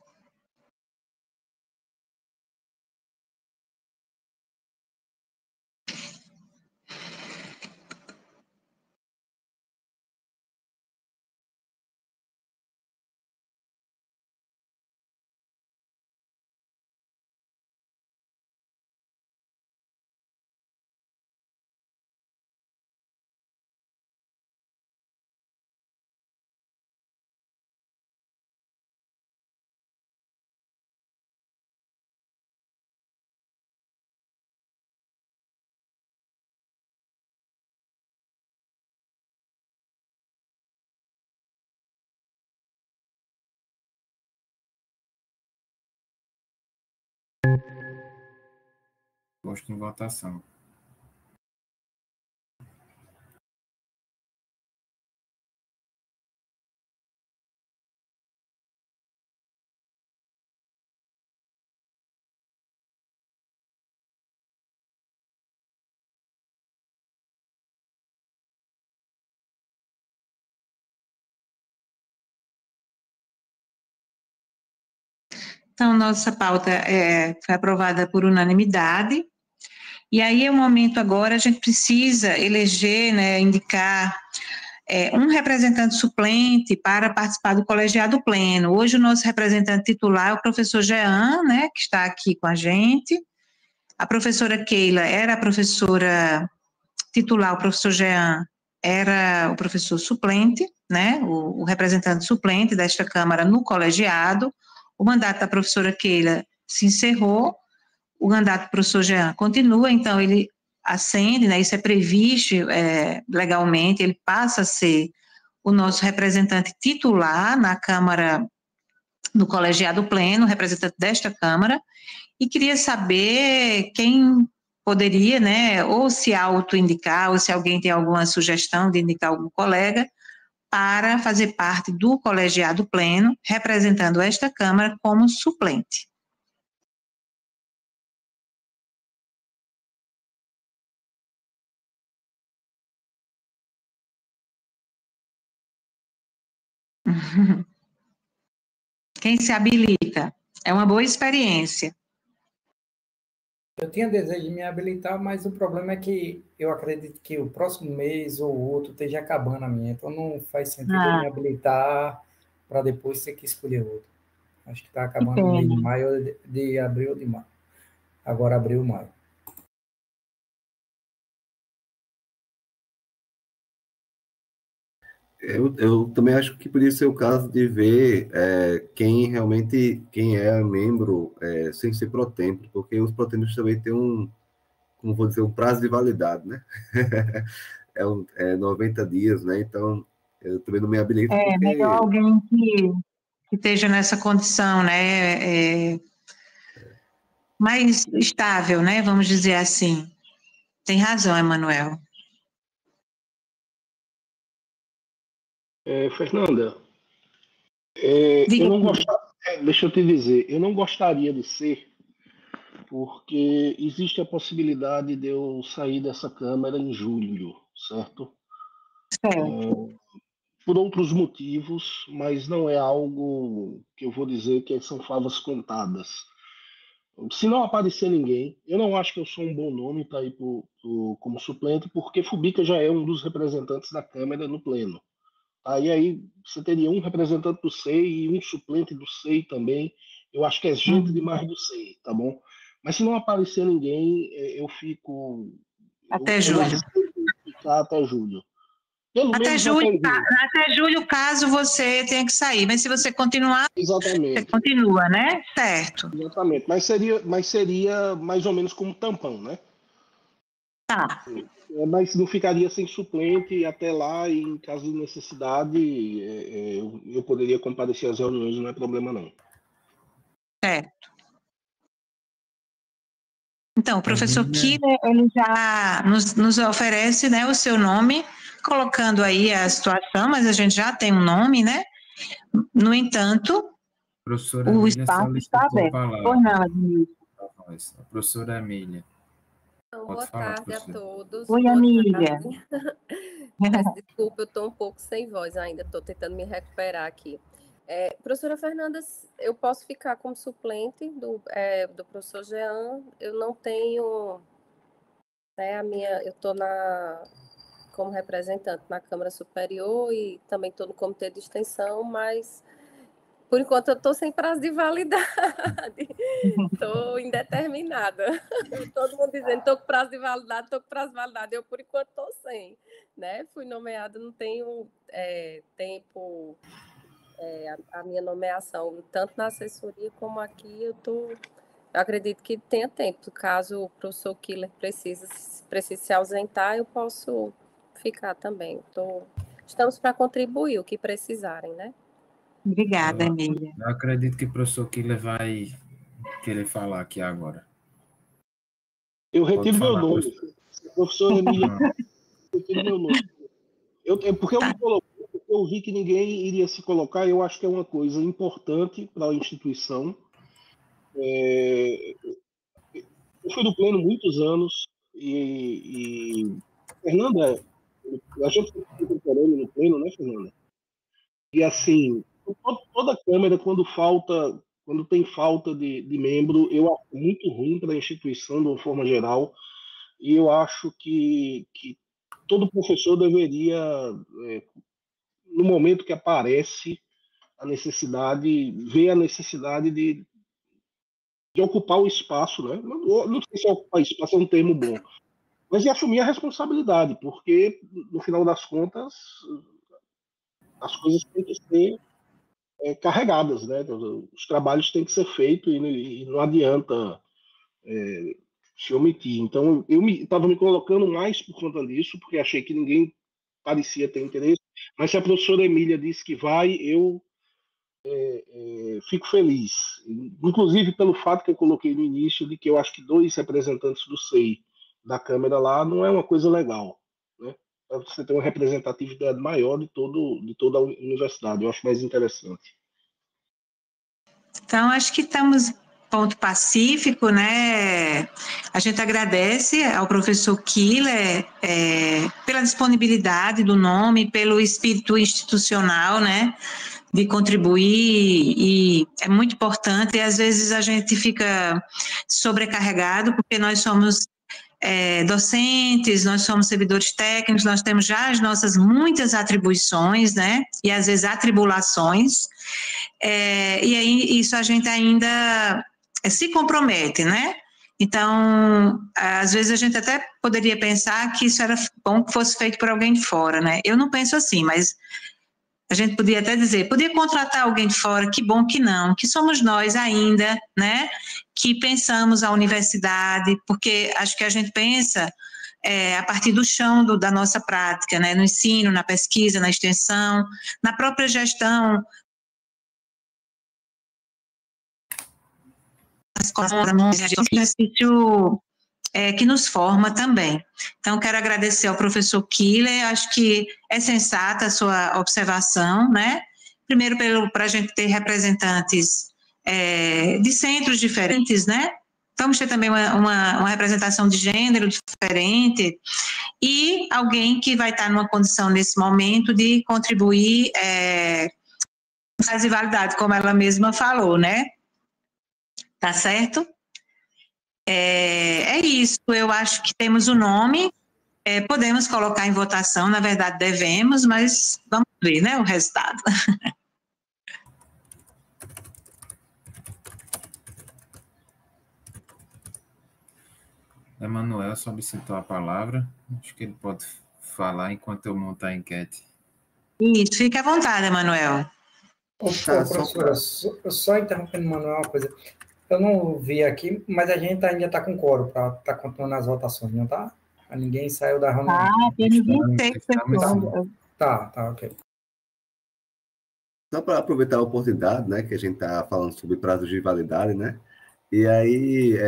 Posto em votação. Então, nossa pauta foi aprovada por unanimidade, e aí é o momento agora, a gente precisa eleger, né, indicar um representante suplente para participar do colegiado pleno. Hoje o nosso representante titular é o professor Jean, né, que está aqui com a gente. A professora Keila era a professora titular, o professor Jean era o professor suplente, né, o representante suplente desta Câmara no colegiado. O mandato da professora Keila se encerrou, o mandato do professor Jean continua, então ele ascende, né, isso é previsto legalmente, ele passa a ser o nosso representante titular na Câmara, no colegiado pleno, representante desta Câmara, e queria saber quem poderia, né, ou se auto-indicar, ou se alguém tem alguma sugestão de indicar algum colega, para fazer parte do colegiado pleno, representando esta Câmara como suplente. Quem se habilita? É uma boa experiência. Eu tinha desejo de me habilitar, mas o problema é que eu acredito que o próximo mês ou outro esteja acabando a minha, então não faz sentido eu me habilitar para depois ter que escolher outro. Acho que está acabando no mês de maio, de abril ou de maio. Agora abril, maio. Eu também acho que poderia ser o caso de ver quem é membro sem ser pró-tempore, porque os pró-tempores também têm como vou dizer, um prazo de validade, né? é 90 dias, né? Então, eu também não me habilito. Porque... melhor alguém que esteja nessa condição, né? Mais estável, né? Vamos dizer assim. Tem razão, Emanuel. Fernanda, eu não deixa eu te dizer, eu não gostaria de ser, porque existe a possibilidade de eu sair dessa Câmara em julho, certo? Por outros motivos, mas não é algo que eu vou dizer que são favas contadas. Se não aparecer ninguém, eu não acho que eu sou um bom nome para ir como suplente, porque Fubica já é um dos representantes da Câmara no pleno. Aí você teria um representante do SEI e um suplente do SEI também. Eu acho que é gente demais do SEI, tá bom? Mas se não aparecer ninguém, eu fico... Até julho. Ficar até julho. Até julho, caso você tenha que sair. Mas se você continuar, exatamente, você continua, né? Certo. Exatamente. Mas seria mais ou menos como tampão, né? Tá. Mas não ficaria sem suplente até lá, e em caso de necessidade, eu poderia comparecer às reuniões, não é problema não. Certo. Então, o professor Killer, ele já nos oferece, né, o seu nome, colocando aí a situação, mas a gente já tem um nome, né? No entanto, o espaço está aberto. Pois não, Admilson. A professora Emília. Boa tarde a todos. Oi, amiga. Desculpa, eu estou um pouco sem voz ainda, estou tentando me recuperar aqui. Professora Fernanda, eu posso ficar como suplente do professor Jean. Eu não tenho, eu estou como representante na Câmara Superior e também estou no Comitê de Extensão, mas por enquanto eu estou sem prazo de validade, estou indeterminada. Todo mundo dizendo, estou com prazo de validade, eu por enquanto estou sem, né? Fui nomeada, não tenho tempo, a minha nomeação, tanto na assessoria como aqui, eu acredito que tenha tempo. Caso o professor Killer precise se ausentar, eu posso ficar também. Estamos para contribuir o que precisarem, né? Obrigada, Emília. Eu acredito que o professor Killer vai querer falar aqui agora. Eu retiro meu nome. Professor Emília, eu retiro meu nome. Porque eu me coloquei, porque eu vi que ninguém iria se colocar, eu acho que é uma coisa importante para a instituição. Eu fui do pleno muitos anos e Fernanda, a gente foi contemporâneo no pleno, né, Fernanda? E assim, toda a Câmara, quando tem falta de membro, eu acho muito ruim para a instituição de uma forma geral, e eu acho que todo professor deveria, no momento que aparece a necessidade, ver a necessidade de ocupar o espaço, né? Não sei se ocupar espaço é um termo bom, mas de assumir a responsabilidade, porque, no final das contas, as coisas têm que ser carregadas, né? Os trabalhos têm que ser feitos e não adianta se omitir. Então, eu estava me colocando mais por conta disso, porque achei que ninguém parecia ter interesse, mas se a professora Emília disse que vai, eu fico feliz. Inclusive pelo fato que eu coloquei no início de que eu acho que 2 representantes do SEI da Câmara lá não é uma coisa legal, né? Para você ter uma representatividade maior de toda a universidade, eu acho mais interessante. Então, acho que estamos ponto pacífico, né? A gente agradece ao professor Killer pela disponibilidade do nome, pelo espírito institucional, né? De contribuir, e é muito importante, e às vezes a gente fica sobrecarregado, porque nós somos docentes, nós somos servidores técnicos, nós temos já as nossas muitas atribuições, né, e às vezes atribulações, e aí isso a gente ainda se compromete, né? Então, às vezes a gente até poderia pensar que isso era bom que fosse feito por alguém de fora, né? Eu não penso assim, mas a gente podia até dizer, podia contratar alguém de fora, que bom que não, que somos nós ainda, né, que pensamos a universidade, porque acho que a gente pensa a partir do chão da nossa prática, né, no ensino, na pesquisa, na extensão, na própria gestão, exercício que nos forma também. Então, quero agradecer ao professor Killer, acho que é sensata a sua observação, né? Primeiro, para a gente ter representantes de centros diferentes, né? Vamos ter também uma representação de gênero diferente e alguém que vai estar numa condição, nesse momento, de contribuir com prazo e validade, como ela mesma falou, né? Tá certo? É isso, eu acho que temos o nome, podemos colocar em votação, na verdade devemos, mas vamos ver, né, o resultado. Emanuel solicitou a palavra, acho que ele pode falar enquanto eu montar a enquete. Isso, fique à vontade, Emanuel. Professora, só interrompendo o Emanuel uma coisa. Eu não vi aqui, mas a gente ainda está com quórum para estar continuando as votações, não tá? Ninguém saiu da reunião. Tem 26 pessoas. Tá, ok. Só para aproveitar a oportunidade, né, que a gente está falando sobre prazos de validade, né? E aí,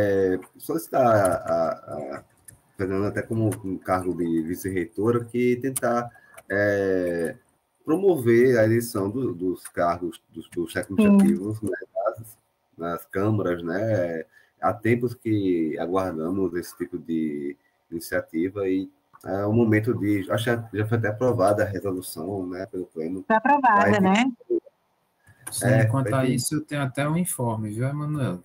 solicitar a Fernanda, até como um cargo de vice-reitora, que tentar promover a eleição dos cargos dos técnicos administrativos, né, nas câmaras, né? Há tempos que aguardamos esse tipo de iniciativa e é o momento de... Acho que já foi até aprovada a resolução, né, pelo Pleno. Foi aprovada, né? Sim, quanto a isso, eu tenho até um informe, viu, Emanuel?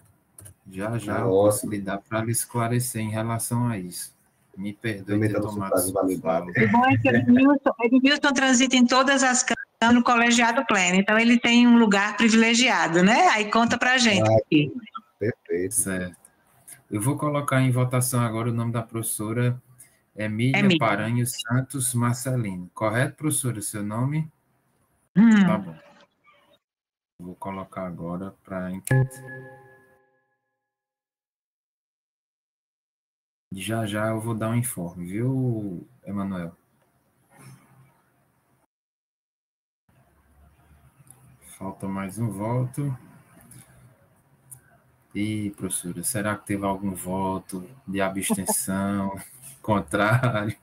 Já eu posso lhe dar para lhe esclarecer em relação a isso. Me perdoe ter tomado essa fala. O bom é que Edmilson transita em todas as câmaras no colegiado pleno, então ele tem um lugar privilegiado, né? Aí conta para a gente. Perfeito. Certo. Eu vou colocar em votação agora o nome da professora Emília Paranhos Santos Marcelino. Correto, professora, seu nome? Tá bom. Vou colocar agora para enquete. Já eu vou dar um informe, viu, Emanuel? Falta mais um voto. E, professora, será que teve algum voto de abstenção, contrário?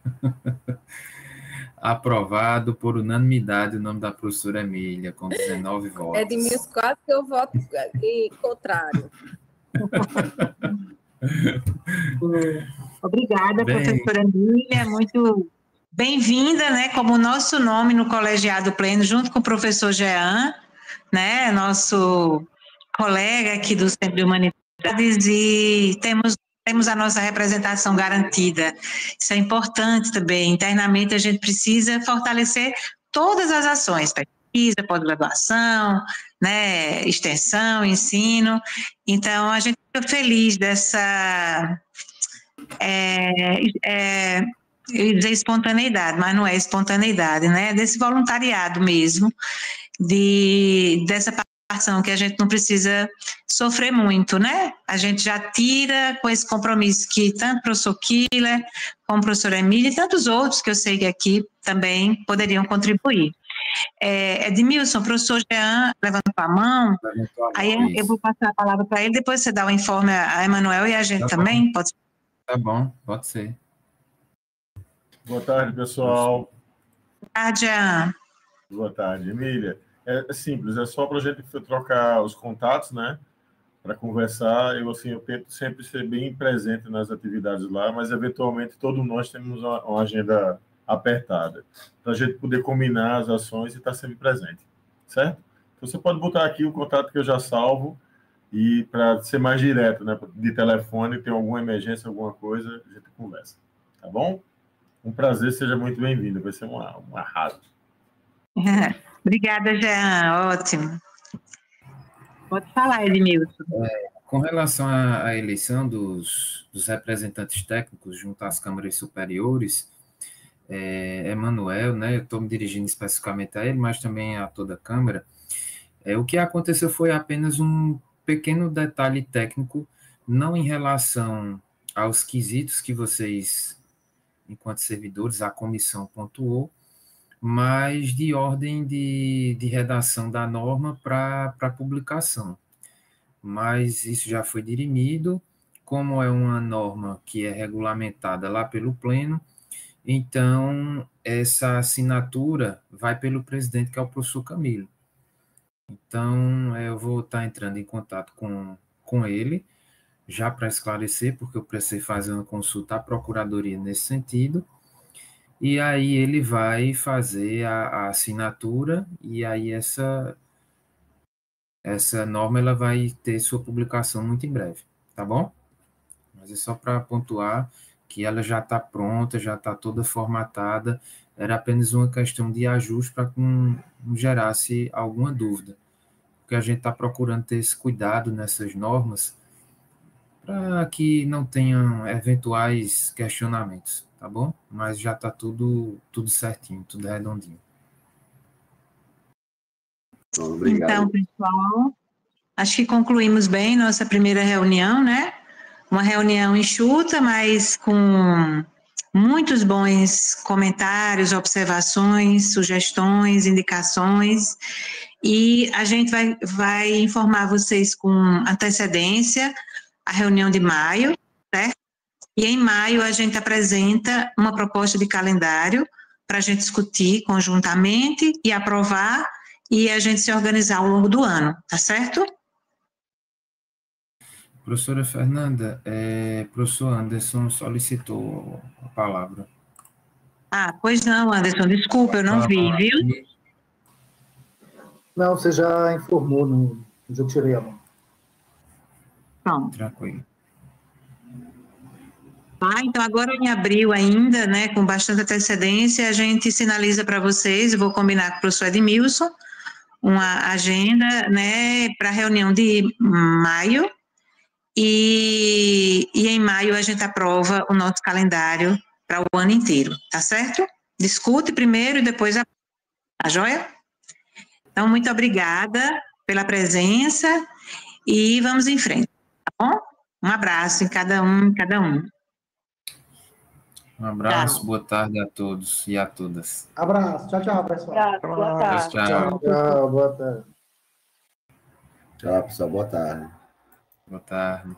Aprovado por unanimidade o nome da professora Emília, com 19 votos. Edmilson, quase que eu voto contrário. Obrigada, professora Emília, muito bem-vinda, né, como nosso nome no colegiado pleno, junto com o professor Jean, né, nosso colega aqui do Centro de Humanidades, e temos a nossa representação garantida. Isso é importante também. Internamente, a gente precisa fortalecer todas as ações, pesquisa, pós-graduação, né, extensão, ensino. Então, a gente fica feliz dessa... eu ia dizer espontaneidade, mas não é espontaneidade, né? Desse voluntariado mesmo, dessa participação, que a gente não precisa sofrer muito, né? A gente já tira com esse compromisso que tanto o professor Killer, como o professor Emília e tantos outros que eu sei que aqui também poderiam contribuir. Edmilson, o professor Jean levantou a mão, aí eu vou passar a palavra para ele, depois você dá o informe a Emanuel e a gente também, pode ser? Tá bom, pode ser. Boa tarde, pessoal. Boa tarde, Jean. Boa tarde, Emília. É simples, é só para a gente trocar os contatos, né? Para conversar. Eu tento sempre ser bem presente nas atividades lá, mas eventualmente todos nós temos uma agenda apertada, para a gente poder combinar as ações e estar sempre presente, certo? Então, você pode botar aqui o contato que eu já salvo, e para ser mais direto, né? De telefone, tem alguma emergência, alguma coisa, a gente conversa, tá bom? Um prazer, seja muito bem-vindo, vai ser um arraso. Obrigada, Jean, ótimo. Pode falar, Edmilson. Com relação à eleição dos representantes técnicos junto às câmaras superiores, Emanuel, né, eu estou me dirigindo especificamente a ele, mas também a toda a Câmara, o que aconteceu foi apenas um pequeno detalhe técnico, não em relação aos quesitos que vocês, enquanto servidores, a comissão pontuou, mas de ordem de redação da norma para publicação. Mas isso já foi dirimido, como é uma norma que é regulamentada lá pelo Pleno, então essa assinatura vai pelo presidente, que é o professor Camilo. Então, eu vou estar entrando em contato com ele, já para esclarecer, porque eu precisei fazer uma consulta à Procuradoria nesse sentido, e aí ele vai fazer a assinatura, e aí essa norma ela vai ter sua publicação muito em breve, tá bom? Mas é só para pontuar que ela já está pronta, já está toda formatada, era apenas uma questão de ajuste para que não gerasse alguma dúvida, porque a gente está procurando ter esse cuidado nessas normas para que não tenham eventuais questionamentos, tá bom? Mas já está tudo certinho, tudo redondinho. Obrigado. Então, pessoal, acho que concluímos bem nossa primeira reunião, né? Uma reunião enxuta, mas com muitos bons comentários, observações, sugestões, indicações, e a gente vai informar vocês com antecedência a reunião de maio, certo? E em maio a gente apresenta uma proposta de calendário para a gente discutir conjuntamente e aprovar, e a gente se organizar ao longo do ano, tá certo? Professora Fernanda, professor Anderson solicitou a palavra. Pois não, Anderson, desculpa, eu não vi, viu? Não, você já informou, já tirei a mão. Pronto. Tranquilo. Então agora em abril ainda, né, com bastante antecedência, a gente sinaliza para vocês, eu vou combinar com o professor Edmilson, uma agenda, né, para a reunião de maio, e em maio a gente aprova o nosso calendário para o ano inteiro, tá certo? Discute primeiro e depois a joia? Então, muito obrigada pela presença e vamos em frente, tá bom? Um abraço em cada um. Um abraço, Tchau. Boa tarde a todos e a todas. Abraço, tchau, pessoal. Boa tarde. Tchau, boa tarde. Tchau, pessoal. Boa tarde. Boa tarde.